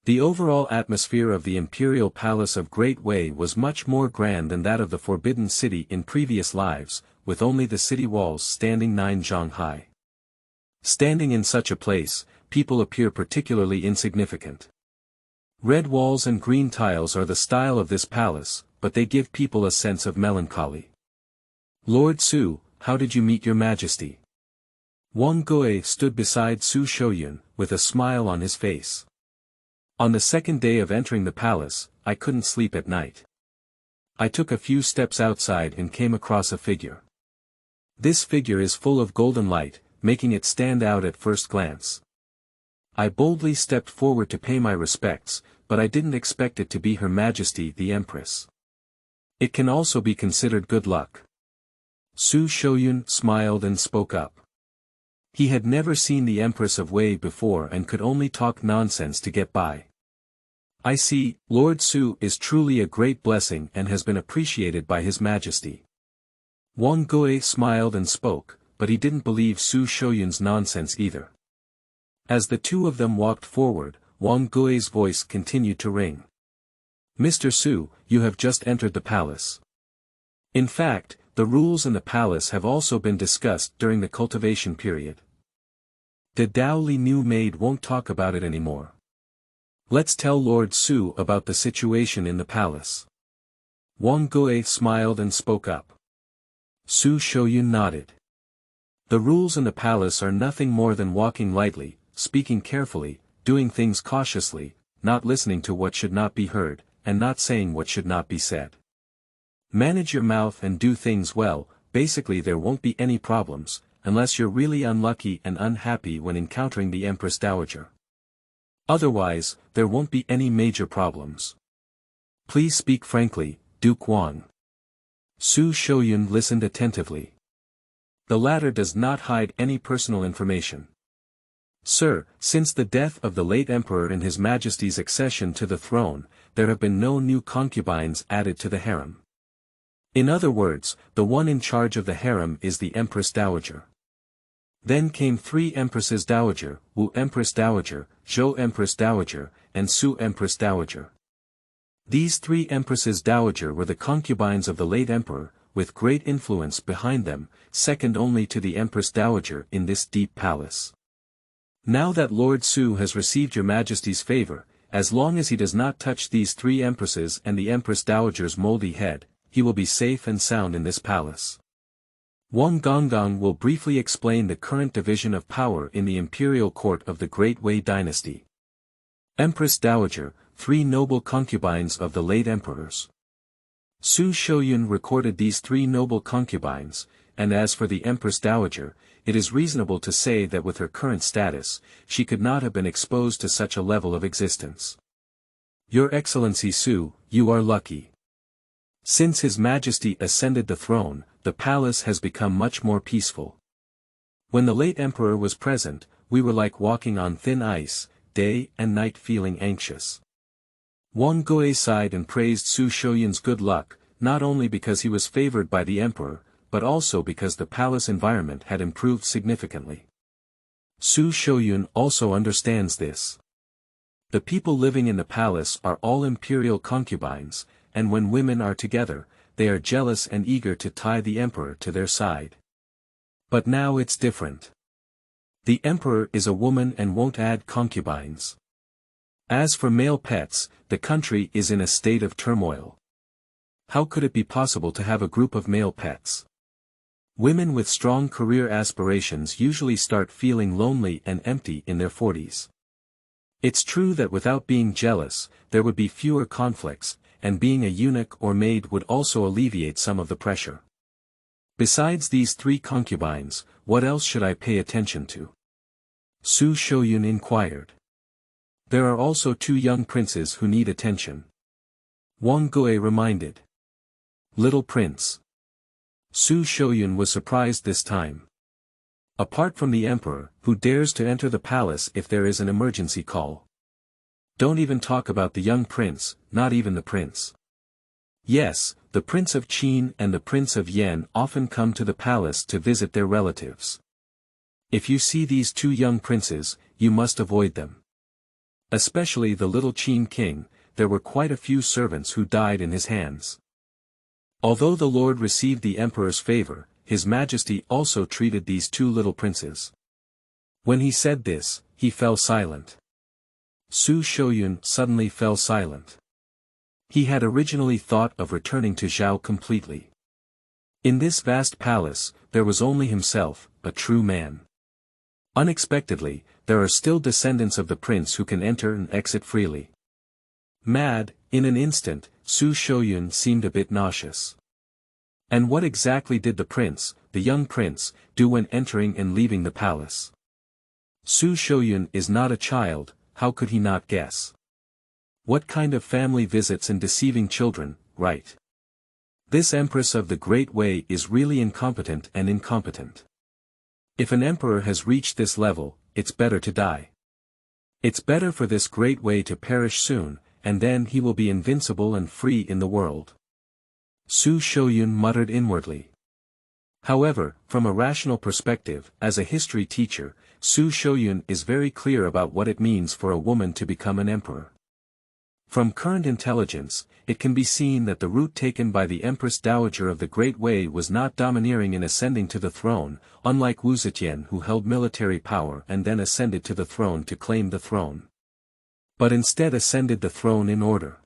Speaker 1: The overall atmosphere of the imperial palace of Great Wei was much more grand than that of the Forbidden City in previous lives, with only the city walls standing 9 zhang high. Standing in such a place, people appear particularly insignificant. Red walls and green tiles are the style of this palace, but they give people a sense of melancholy. Lord Xu, how did you meet your majesty? Wang Gui stood beside Xu Shouyun, with a smile on his face. On the second day of entering the palace, I couldn't sleep at night. I took a few steps outside and came across a figure. This figure is full of golden light, making it stand out at first glance. I boldly stepped forward to pay my respects, but I didn't expect it to be Her Majesty the Empress. It can also be considered good luck. Xu Shouyun smiled and spoke up. He had never seen the Empress of Wei before and could only talk nonsense to get by. I see, Lord Xu is truly a great blessing and has been appreciated by His Majesty. Wang Gui smiled and spoke, but he didn't believe Xu Shouyun's nonsense either. As the two of them walked forward, Wang Gui's voice continued to ring. Mr. Xu, you have just entered the palace. In fact, the rules in the palace have also been discussed during the cultivation period. The Dao Li new maid won't talk about it anymore. Let's tell Lord Xu about the situation in the palace. Wang Gui smiled and spoke up. Xu Shouyun nodded. The rules in the palace are nothing more than walking lightly, speaking carefully, doing things cautiously, not listening to what should not be heard, and not saying what should not be said. Manage your mouth and do things well. Basically there won't be any problems, unless you're really unlucky and unhappy when encountering the Empress Dowager. Otherwise, there won't be any major problems. Please speak frankly, Duke Wang. Xu Shouyun listened attentively. The latter does not hide any personal information. Sir, since the death of the late emperor and His Majesty's accession to the throne, there have been no new concubines added to the harem. In other words, the one in charge of the harem is the Empress Dowager. Then came 3 Empresses Dowager, Wu Empress Dowager, Zhou Empress Dowager, and Su Empress Dowager. These 3 Empresses Dowager were the concubines of the late emperor, with great influence behind them, second only to the Empress Dowager in this deep palace. Now that Lord Xu has received your Majesty's favor, as long as he does not touch these 3 empresses and the Empress Dowager's moldy head, he will be safe and sound in this palace. Wang Gonggong will briefly explain the current division of power in the imperial court of the Great Wei Dynasty. Empress Dowager, 3 noble concubines of the late emperors. Xu Shouyun recorded these 3 noble concubines, and as for the Empress Dowager, it is reasonable to say that with her current status, she could not have been exposed to such a level of existence. Your Excellency Xu, you are lucky. Since His Majesty ascended the throne, the palace has become much more peaceful. When the late emperor was present, we were like walking on thin ice, day and night feeling anxious. Wang Gui sighed and praised Xu Shouyun's good luck, not only because he was favored by the emperor, but also because the palace environment had improved significantly. Xu Shouyun also understands this. The people living in the palace are all imperial concubines, and when women are together, they are jealous and eager to tie the emperor to their side. But now it's different. The emperor is a woman and won't add concubines. As for male pets, the country is in a state of turmoil. How could it be possible to have a group of male pets? Women with strong career aspirations usually start feeling lonely and empty in their 40s. It's true that without being jealous, there would be fewer conflicts, and being a eunuch or maid would also alleviate some of the pressure. Besides these 3 concubines, what else should I pay attention to? Xu Shouyun inquired. There are also 2 young princes who need attention. Wang Gui reminded. Little prince. Xu Shouyun was surprised this time. Apart from the emperor, who dares to enter the palace if there is an emergency call? Don't even talk about the young prince, not even the prince. Yes, the Prince of Qin and the Prince of Yan often come to the palace to visit their relatives. If you see these 2 young princes, you must avoid them. Especially the little Qin king, there were quite a few servants who died in his hands. Although the Lord received the emperor's favor, His Majesty also treated these two little princes. When he said this, he fell silent. Xu Shouyun suddenly fell silent. He had originally thought of returning to Zhao completely. In this vast palace, there was only himself, a true man. Unexpectedly, there are still descendants of the prince who can enter and exit freely. Mad, in an instant, Xu Shouyun seemed a bit nauseous. And what exactly did the prince, the young prince, do when entering and leaving the palace? Xu Shouyun is not a child, how could he not guess? What kind of family visits and deceiving children, right? This Empress of the Great Wei is really incompetent and incompetent. If an emperor has reached this level, it's better to die. It's better for this Great Wei to perish soon, and then he will be invincible and free in the world. Xu Shouyun muttered inwardly. However, from a rational perspective, as a history teacher, Xu Shouyun is very clear about what it means for a woman to become an emperor. From current intelligence, it can be seen that the route taken by the Empress Dowager of the Great Wei was not domineering in ascending to the throne, unlike Wu Zetian who held military power and then ascended to the throne to claim the throne. But instead ascended the throne in order.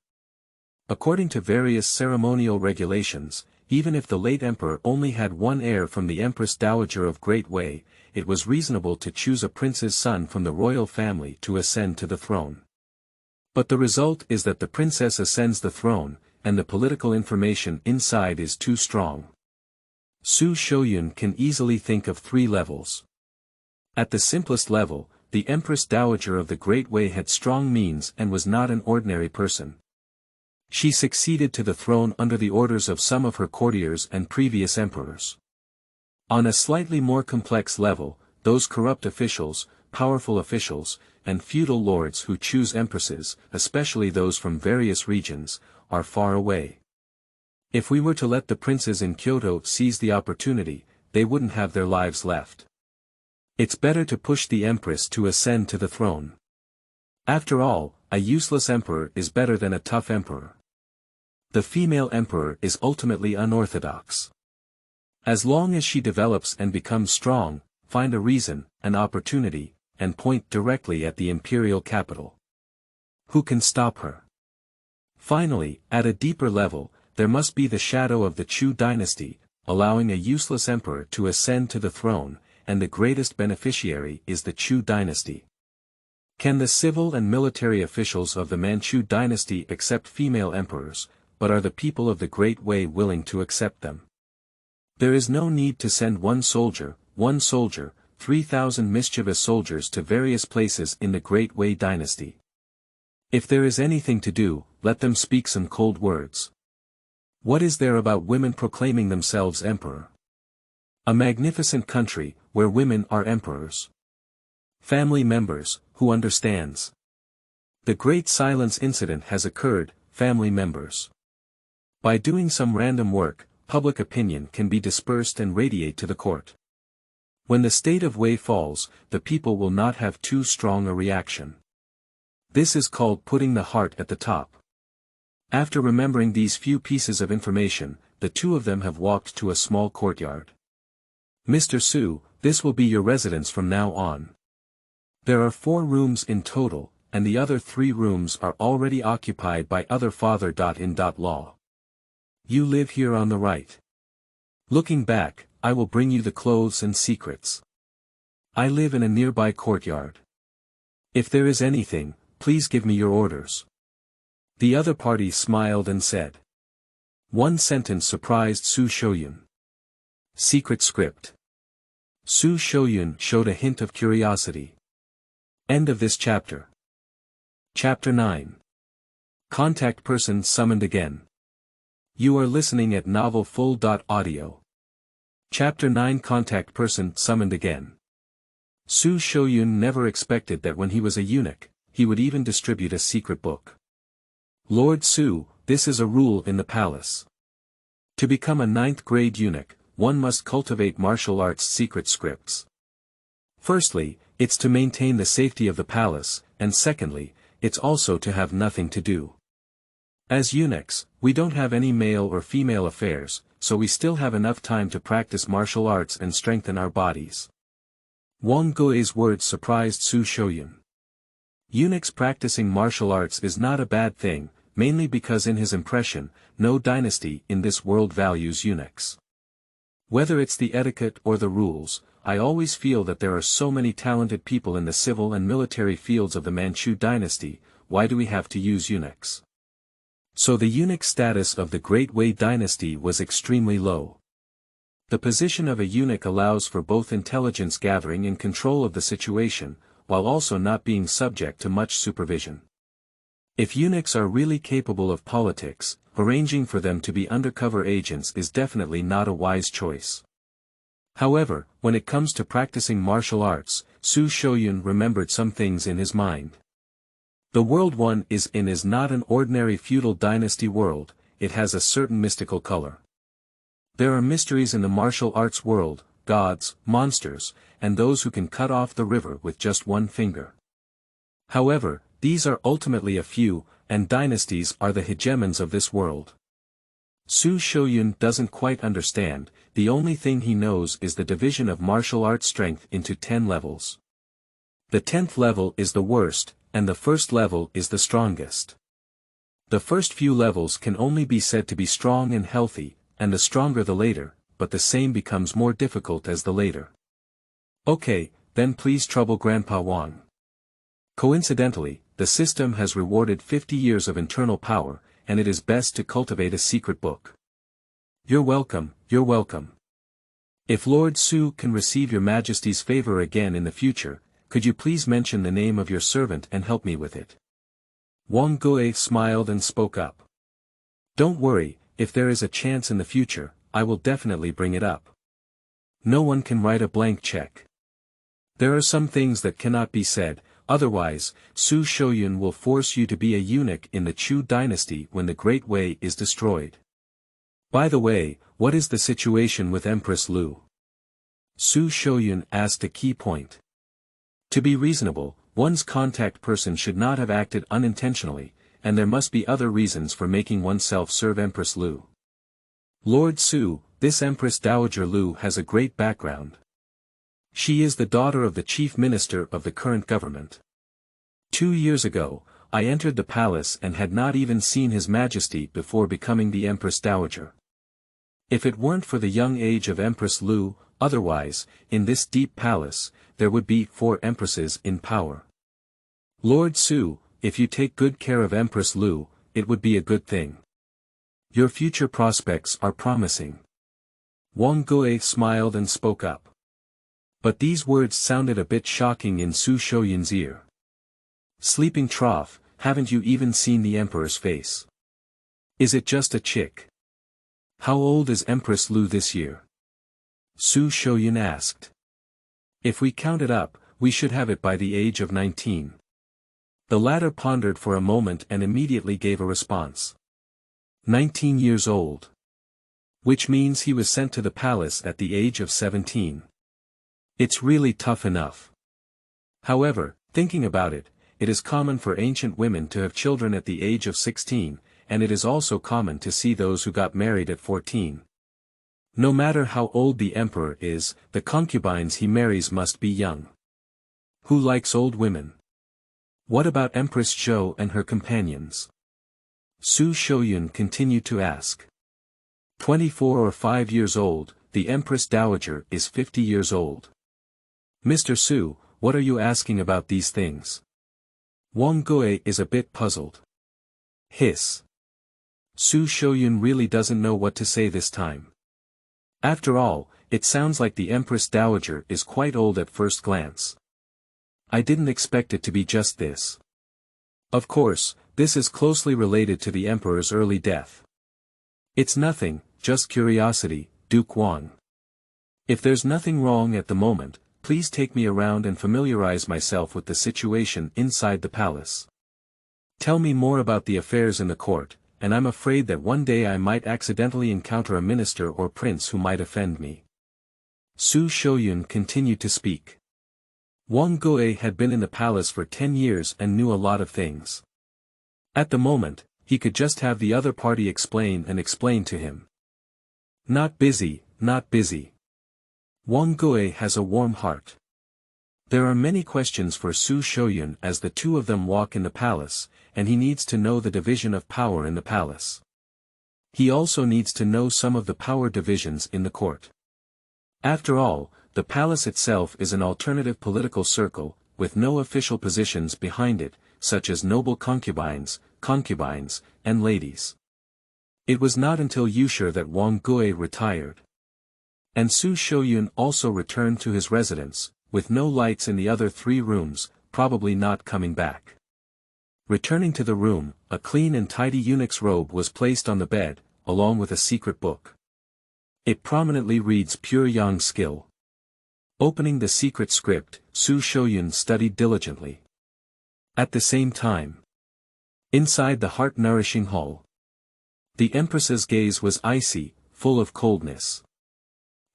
Speaker 1: According to various ceremonial regulations, even if the late emperor only had one heir from the Empress Dowager of Great Wei, it was reasonable to choose a prince's son from the royal family to ascend to the throne. But the result is that the princess ascends the throne, and the political information inside is too strong. Xu Shouyun can easily think of three levels. At the simplest level, the Empress Dowager of the Great Wei had strong means and was not an ordinary person. She succeeded to the throne under the orders of some of her courtiers and previous emperors. On a slightly more complex level, those corrupt officials, powerful officials, and feudal lords who choose empresses, especially those from various regions, are far away. If we were to let the princes in Kyoto seize the opportunity, they wouldn't have their lives left. It's better to push the empress to ascend to the throne. After all, a useless emperor is better than a tough emperor. The female emperor is ultimately unorthodox. As long as she develops and becomes strong, find a reason, an opportunity, and point directly at the imperial capital. Who can stop her? Finally, at a deeper level, there must be the shadow of the Xu dynasty, allowing a useless emperor to ascend to the throne, and the greatest beneficiary is the Xu dynasty. Can the civil and military officials of the Manchu dynasty accept female emperors, but are the people of the Great Wei willing to accept them? There is no need to send one soldier, 3,000 mischievous soldiers to various places in the Great Wei dynasty. If there is anything to do, let them speak some cold words. What is there about women proclaiming themselves emperor? A magnificent country, where women are emperors. Family members, who understands? The Great Silence Incident has occurred, family members. By doing some random work, public opinion can be dispersed and radiate to the court. When the state of Wei falls, the people will not have too strong a reaction. This is called putting the heart at the top. After remembering these few pieces of information, the two of them have walked to a small courtyard. Mr. Su, this will be your residence from now on. There are 4 rooms in total, and the other 3 rooms are already occupied by other father.in.law. You live here on the right. Looking back, I will bring you the clothes and secrets. I live in a nearby courtyard. If there is anything, please give me your orders. The other party smiled and said. One sentence surprised Xu Shouyun. Secret script. Xu Shouyun showed a hint of curiosity. End of this chapter. Chapter 9. Contact person summoned again. You are listening at novelfull.audio. Chapter 9. Contact person summoned again. Xu Shouyun never expected that when he was a eunuch, he would even distribute a secret book. Lord Xu, this is a rule in the palace. To become a 9th grade eunuch, one must cultivate martial arts secret scripts. Firstly, it's to maintain the safety of the palace, and secondly, it's also to have nothing to do. As eunuchs, we don't have any male or female affairs, so we still have enough time to practice martial arts and strengthen our bodies. Wang Gui's words surprised Xu Shouyun. Eunuchs practicing martial arts is not a bad thing, mainly because in his impression, no dynasty in this world values eunuchs. Whether it's the etiquette or the rules, I always feel that there are so many talented people in the civil and military fields of the Manchu dynasty, why do we have to use eunuchs? So the eunuch status of the Great Wei Dynasty was extremely low. The position of a eunuch allows for both intelligence gathering and control of the situation, while also not being subject to much supervision. If eunuchs are really capable of politics, arranging for them to be undercover agents is definitely not a wise choice. However, when it comes to practicing martial arts, Xu Shouyun remembered some things in his mind. The world one is in is not an ordinary feudal dynasty world, it has a certain mystical color. There are mysteries in the martial arts world, gods, monsters, and those who can cut off the river with just one finger. However, these are ultimately a few, and dynasties are the hegemons of this world. Xu Shouyun doesn't quite understand, the only thing he knows is the division of martial arts strength into 10 levels. The 10th level is the worst, and the first level is the strongest. The first few levels can only be said to be strong and healthy, and the stronger the later, but the same becomes more difficult as the later. Okay, then please trouble Grandpa Wang. Coincidentally, the system has rewarded 50 years of internal power, and it is best to cultivate a secret book. You're welcome, you're welcome. If Lord Xu can receive your Majesty's favor again in the future, could you please mention the name of your servant and help me with it? Wang Gui smiled and spoke up. Don't worry, if there is a chance in the future, I will definitely bring it up. No one can write a blank check. There are some things that cannot be said, otherwise, Xu Shouyun will force you to be a eunuch in the Chu dynasty when the Great Wei is destroyed. By the way, what is the situation with Empress Lu? Xu Shouyun asked a key point. To be reasonable, one's contact person should not have acted unintentionally, and there must be other reasons for making oneself serve Empress Lu. Lord Xu, this Empress Dowager Lu has a great background. She is the daughter of the chief minister of the current government. 2 years ago, I entered the palace and had not even seen His Majesty before becoming the Empress Dowager. If it weren't for the young age of Empress Lu, otherwise, in this deep palace, there would be 4 empresses in power. Lord Xu, if you take good care of Empress Lu, it would be a good thing. Your future prospects are promising. Wang Gui smiled and spoke up. But these words sounded a bit shocking in Xu Shouyun's ear. Sleeping trough, haven't you even seen the emperor's face? Is it just a chick? How old is Empress Lu this year? Xu Shouyun asked. If we count it up, we should have it by the age of 19. The latter pondered for a moment and immediately gave a response. 19 years old. Which means he was sent to the palace at the age of 17. It's really tough enough. However, thinking about it, it is common for ancient women to have children at the age of 16, and it is also common to see those who got married at 14. No matter how old the emperor is, the concubines he marries must be young. Who likes old women? What about Empress Zhou and her companions? Xu Shouyun continued to ask. 24 or 5 years old, the Empress Dowager is 50 years old. Mr. Xu, what are you asking about these things? Wang Gui is a bit puzzled. Hiss. Xu Shouyun really doesn't know what to say this time. After all, it sounds like the Empress Dowager is quite old at first glance. I didn't expect it to be just this. Of course, this is closely related to the emperor's early death. It's nothing, just curiosity, Duke Wang. If there's nothing wrong at the moment, please take me around and familiarize myself with the situation inside the palace. Tell me more about the affairs in the court, and I'm afraid that one day I might accidentally encounter a minister or prince who might offend me. Xu Shouyun continued to speak. Wang Gui had been in the palace for 10 years and knew a lot of things. At the moment, he could just have the other party explain to him. Not busy, not busy. Wang Gui has a warm heart. There are many questions for Xu Shouyun as the two of them walk in the palace, and he needs to know the division of power in the palace. He also needs to know some of the power divisions in the court. After all, the palace itself is an alternative political circle, with no official positions behind it, such as noble concubines, and ladies. It was not until Yusher that Wang Gui retired. And Xu Shouyun also returned to his residence, with no lights in the other 3 rooms, probably not coming back. Returning to the room, a clean and tidy eunuch's robe was placed on the bed, along with a secret book. It prominently reads Pure Yang Skill. Opening the secret script, Xu Shouyun studied diligently. At the same time, inside the heart-nourishing hall, the Empress's gaze was icy, full of coldness.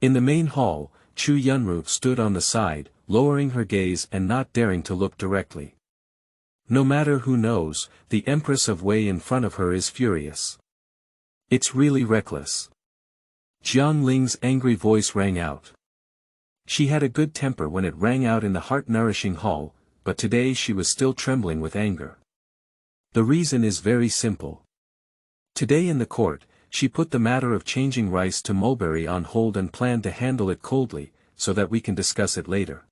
Speaker 1: In the main hall, Chu Yunru stood on the side, lowering her gaze and not daring to look directly. No matter who knows, the Empress of Wei in front of her is furious. It's really reckless. Jiang Ling's angry voice rang out. She had a good temper when it rang out in the heart-nourishing hall, but today she was still trembling with anger. The reason is very simple. Today in the court, she put the matter of changing rice to mulberry on hold and planned to handle it coldly, so that we can discuss it later.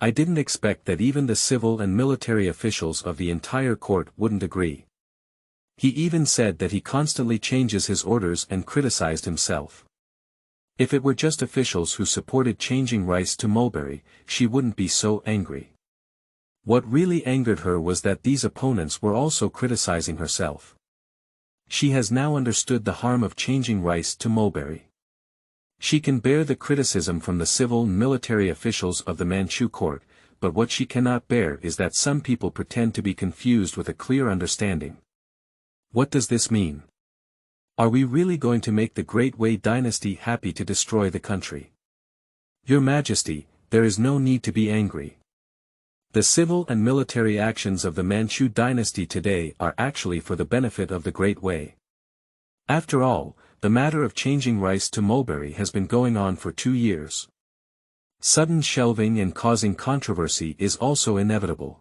Speaker 1: I didn't expect that even the civil and military officials of the entire court wouldn't agree. He even said that he constantly changes his orders and criticized himself. If it were just officials who supported changing rice to mulberry, she wouldn't be so angry. What really angered her was that these opponents were also criticizing herself. She has now understood the harm of changing rice to mulberry. She can bear the criticism from the civil and military officials of the Manchu court, but what she cannot bear is that some people pretend to be confused with a clear understanding. What does this mean? Are we really going to make the Great Wei Dynasty happy to destroy the country? Your Majesty, there is no need to be angry. The civil and military actions of the Manchu dynasty today are actually for the benefit of the Great Wei. After all, the matter of changing rice to mulberry has been going on for 2 years. Sudden shelving and causing controversy is also inevitable.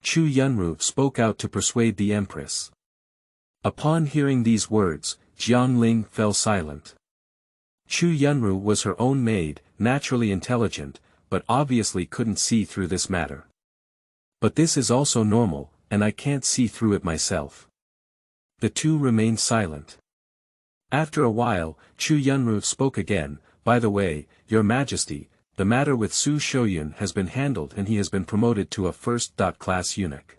Speaker 1: Chu Yunru spoke out to persuade the Empress. Upon hearing these words, Jiang Ling fell silent. Chu Yunru was her own maid, naturally intelligent, but obviously couldn't see through this matter. But this is also normal, and I can't see through it myself. The two remained silent. After a while, Chu Yunru spoke again. By the way, Your Majesty, the matter with Xu Shouyun has been handled and he has been promoted to a first-class eunuch.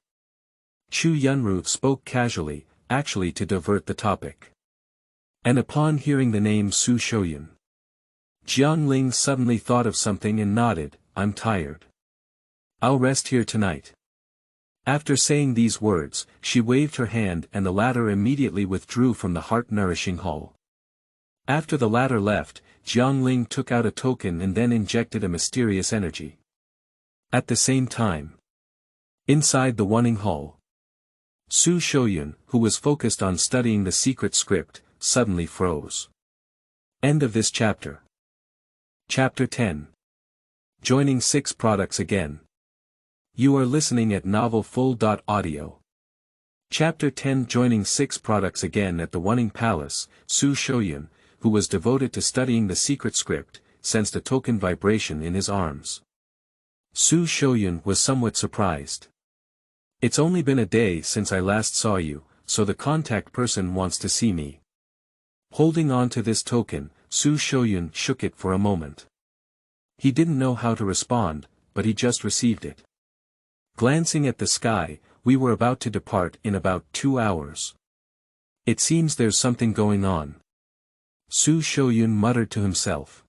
Speaker 1: Chu Yunru spoke casually, actually to divert the topic. And upon hearing the name Xu Shouyun, Jiang Ling suddenly thought of something and nodded. I'm tired. I'll rest here tonight. After saying these words, she waved her hand and the latter immediately withdrew from the heart-nourishing hall. After the latter left, Jiang Ling took out a token and then injected a mysterious energy. At the same time, inside the Wuning hall, Xu Shouyun, who was focused on studying the secret script, suddenly froze. End of this chapter. Chapter 10. Joining 6 products again. You are listening at novelfull.audio. Chapter 10. Joining 6 products again. At the Wuning Palace, Xu Shouyun, who was devoted to studying the secret script, sensed a token vibration in his arms. Xu Shouyun was somewhat surprised. It's only been a day since I last saw you, so the contact person wants to see me. Holding on to this token, Xu Shouyun shook it for a moment. He didn't know how to respond, but he just received it. Glancing at the sky, we were about to depart in about 2 hours. It seems there's something going on. Xu Shouyun muttered to himself.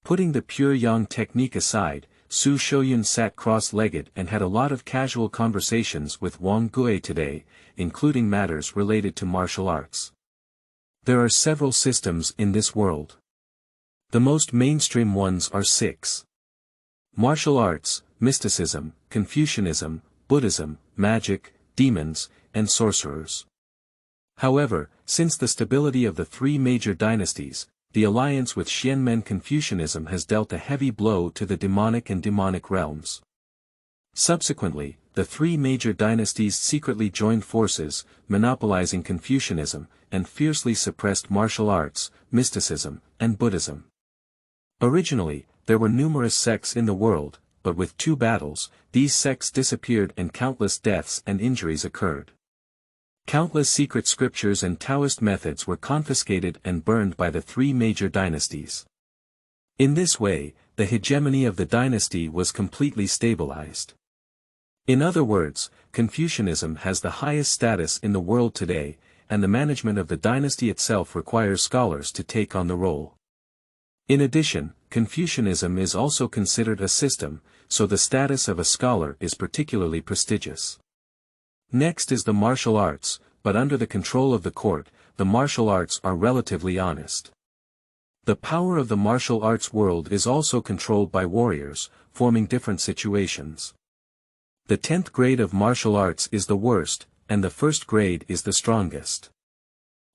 Speaker 1: Putting the pure yang technique aside, Xu Shouyun sat cross-legged and had a lot of casual conversations with Wang Gui today, including matters related to martial arts. There are several systems in this world. The most mainstream ones are 6. Martial arts, mysticism, Confucianism, Buddhism, magic, demons, and sorcerers. However, since the stability of the three major dynasties, the alliance with Xianmen Confucianism has dealt a heavy blow to the demonic and demonic realms. Subsequently, the three major dynasties secretly joined forces, monopolizing Confucianism, and fiercely suppressed martial arts, mysticism, and Buddhism. Originally, there were numerous sects in the world, but with two battles, these sects disappeared and countless deaths and injuries occurred. Countless secret scriptures and Taoist methods were confiscated and burned by the three major dynasties. In this way, the hegemony of the dynasty was completely stabilized. In other words, Confucianism has the highest status in the world today, and the management of the dynasty itself requires scholars to take on the role. In addition, Confucianism is also considered a system, so the status of a scholar is particularly prestigious. Next is the martial arts, but under the control of the court, the martial arts are relatively honest. The power of the martial arts world is also controlled by warriors, forming different situations. The 10th grade of martial arts is the worst, and the first grade is the strongest.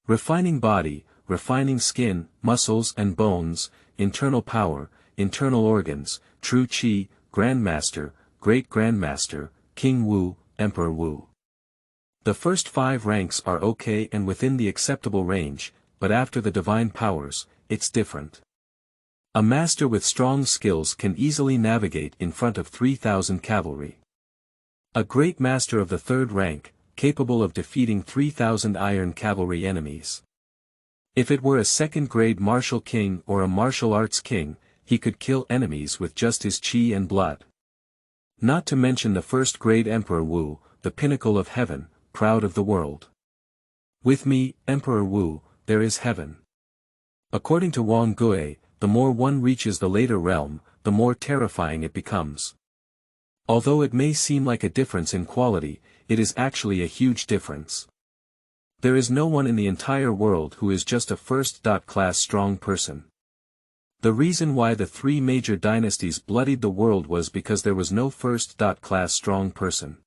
Speaker 1: Refining body, refining skin, muscles and bones, internal power, internal organs, true qi, grandmaster, great grandmaster, King Wu, Emperor Wu. The first 5 ranks are okay and within the acceptable range, but after the divine powers, it's different. A master with strong skills can easily navigate in front of 3,000 cavalry. A great master of the 3rd rank, capable of defeating 3,000 iron cavalry enemies. If it were a 2nd grade martial king or a martial arts king, he could kill enemies with just his qi and blood. Not to mention the 1st grade Emperor Wu, the pinnacle of heaven, proud of the world. With me, Emperor Wu, there is heaven. According to Wang Gui, the more one reaches the later realm, the more terrifying it becomes. Although it may seem like a difference in quality, it is actually a huge difference. There is no one in the entire world who is just a first-class strong person. The reason why the 3 major dynasties bloodied the world was because there was no first-class strong person.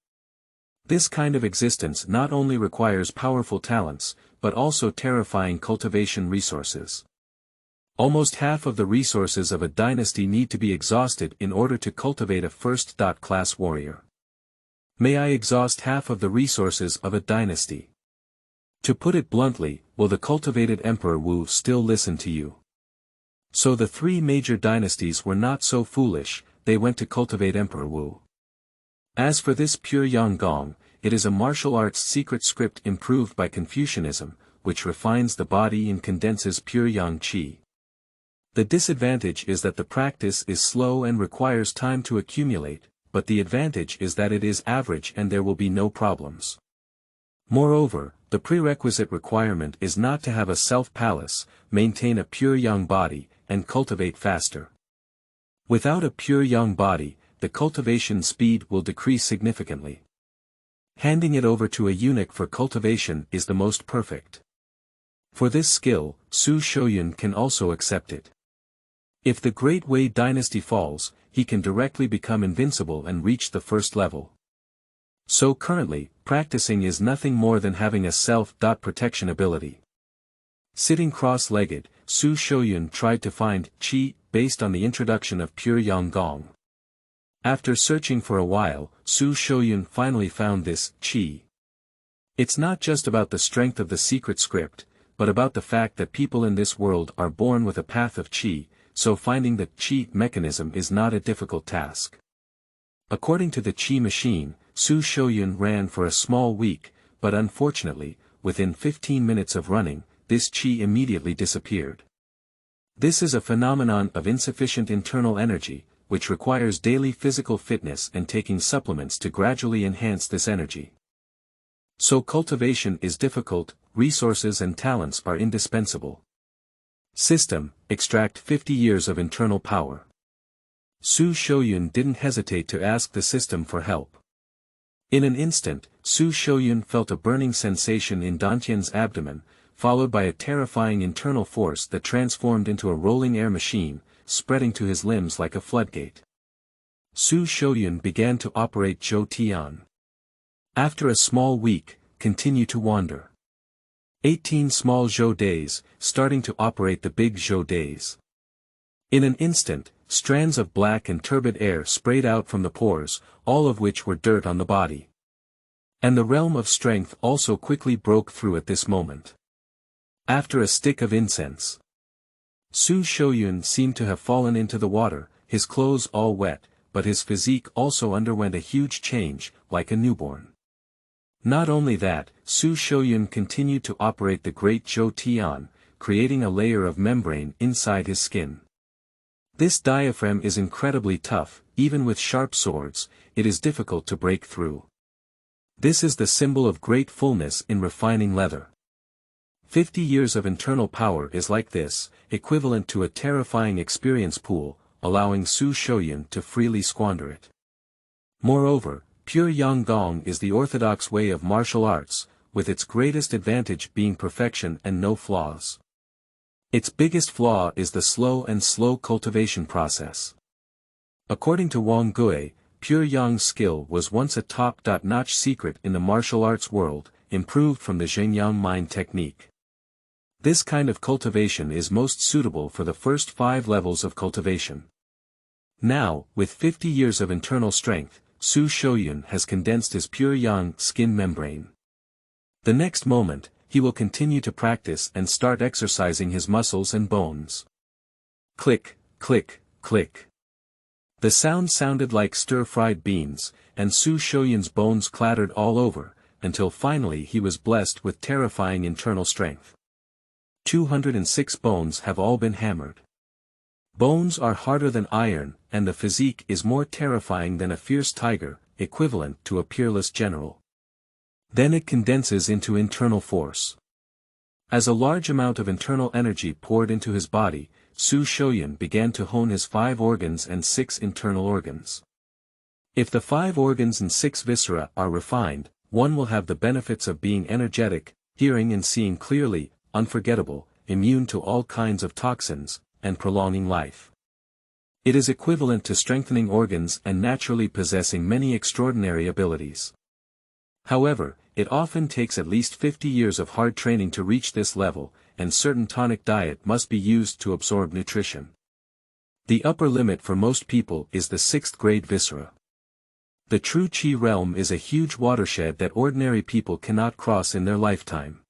Speaker 1: This kind of existence not only requires powerful talents, but also terrifying cultivation resources. Almost half of the resources of a dynasty need to be exhausted in order to cultivate a first-class warrior. May I exhaust half of the resources of a dynasty? To put it bluntly, will the cultivated Emperor Wu still listen to you? So the 3 major dynasties were not so foolish, they went to cultivate Emperor Wu. As for this pure Yang Gong, it is a martial arts secret script improved by Confucianism, which refines the body and condenses pure Yang Qi. The disadvantage is that the practice is slow and requires time to accumulate, but the advantage is that it is average and there will be no problems. Moreover, the prerequisite requirement is not to have a self-palace, maintain a pure Yang body, and cultivate faster. Without a pure Yang body, the cultivation speed will decrease significantly. Handing it over to a eunuch for cultivation is the most perfect. For this skill, Xu Shouyun can also accept it. If the Great Wei Dynasty falls, he can directly become invincible and reach the 1st level. So currently, practicing is nothing more than having a self-protection ability. Sitting cross-legged, Xu Shouyun tried to find qi based on the introduction of pure Yang Gong. After searching for a while, Xu Shouyun finally found this qi. It's not just about the strength of the secret script, but about the fact that people in this world are born with a path of qi, so finding the qi mechanism is not a difficult task. According to the qi machine, Xu Shouyun ran for a small week, but unfortunately, within 15 minutes of running, this qi immediately disappeared. This is a phenomenon of insufficient internal energy, which requires daily physical fitness and taking supplements to gradually enhance this energy. So cultivation is difficult, resources and talents are indispensable. System, extract 50 years of internal power. Xu Shouyun didn't hesitate to ask the system for help. In an instant, Xu Shouyun felt a burning sensation in Dantian's abdomen, followed by a terrifying internal force that transformed into a rolling air machine, spreading to his limbs like a floodgate. Xu Shouyun began to operate Zhou Tian. After a small week, continue to wander. 18 small Zhou days, starting to operate the big Zhou days. In an instant, strands of black and turbid air sprayed out from the pores, all of which were dirt on the body. And the realm of strength also quickly broke through at this moment. After a stick of incense. Xu Shouyun seemed to have fallen into the water, his clothes all wet, but his physique also underwent a huge change, like a newborn. Not only that, Xu Shouyun continued to operate the Great Zhou Tian, creating a layer of membrane inside his skin. This diaphragm is incredibly tough, even with sharp swords, it is difficult to break through. This is the symbol of great fullness in refining leather. 50 years of internal power is like this, equivalent to a terrifying experience pool, allowing Xu Shouyun to freely squander it. Moreover, pure Yanggong is the orthodox way of martial arts, with its greatest advantage being perfection and no flaws. Its biggest flaw is the slow cultivation process. According to Wang Gui, pure Yang skill was once a top-notch secret in the martial arts world, improved from the Zhenyang mind technique. This kind of cultivation is most suitable for the first 5 levels of cultivation. Now, with 50 years of internal strength, Xu Shouyun has condensed his pure Yang skin membrane. The next moment, he will continue to practice and start exercising his muscles and bones. Click, click, click. The sound sounded like stir-fried beans, and Xu Shouyun's bones clattered all over, until finally he was blessed with terrifying internal strength. 206 bones have all been hammered. Bones are harder than iron, and the physique is more terrifying than a fierce tiger, equivalent to a peerless general. Then it condenses into internal force. As a large amount of internal energy poured into his body, Xu Shouyun began to hone his 5 organs and 6 internal organs. If the 5 organs and 6 viscera are refined, one will have the benefits of being energetic, hearing and seeing clearly, unforgettable, immune to all kinds of toxins, and prolonging life. It is equivalent to strengthening organs and naturally possessing many extraordinary abilities. However, it often takes at least 50 years of hard training to reach this level, and certain tonic diet must be used to absorb nutrition. The upper limit for most people is the 6th grade viscera. The true Qi realm is a huge watershed that ordinary people cannot cross in their lifetime.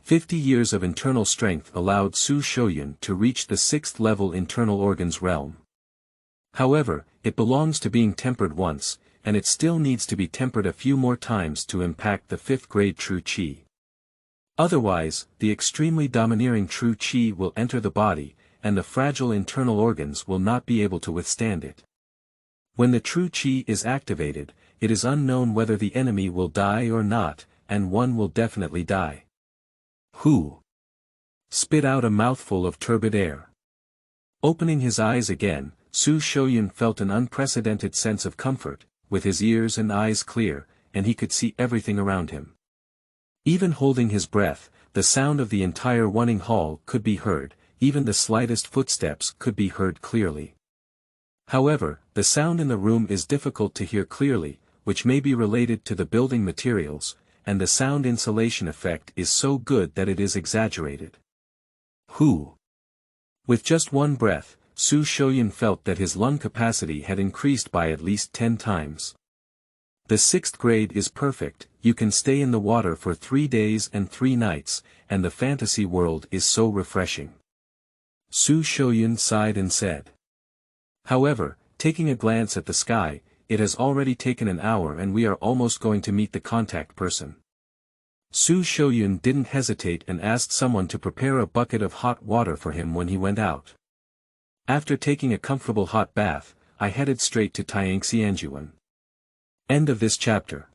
Speaker 1: 50 years of internal strength allowed Xu Shouyun to reach the 6th level internal organs realm. However, it belongs to being tempered once, and it still needs to be tempered a few more times to impact the 5th grade true Qi. Otherwise, the extremely domineering true Qi will enter the body, and the fragile internal organs will not be able to withstand it. When the true Qi is activated, it is unknown whether the enemy will die or not, and one will definitely die. Who spit out a mouthful of turbid air. Opening his eyes again, Xu Shouyun felt an unprecedented sense of comfort, with his ears and eyes clear, and he could see everything around him. Even holding his breath, the sound of the entire Wuning Hall could be heard, even the slightest footsteps could be heard clearly. However, the sound in the room is difficult to hear clearly, which may be related to the building materials, and the sound insulation effect is so good that it is exaggerated. Who? With just one breath, Xu Shouyun felt that his lung capacity had increased by at least 10 times. The 6th grade is perfect, you can stay in the water for 3 days and 3 nights, and the fantasy world is so refreshing. Xu Shouyun sighed and said. However, taking a glance at the sky, it has already taken an hour and we are almost going to meet the contact person. Xu Shouyun didn't hesitate and asked someone to prepare a bucket of hot water for him when he went out. After taking a comfortable hot bath, I headed straight to Tiangxianjuan. End of this chapter.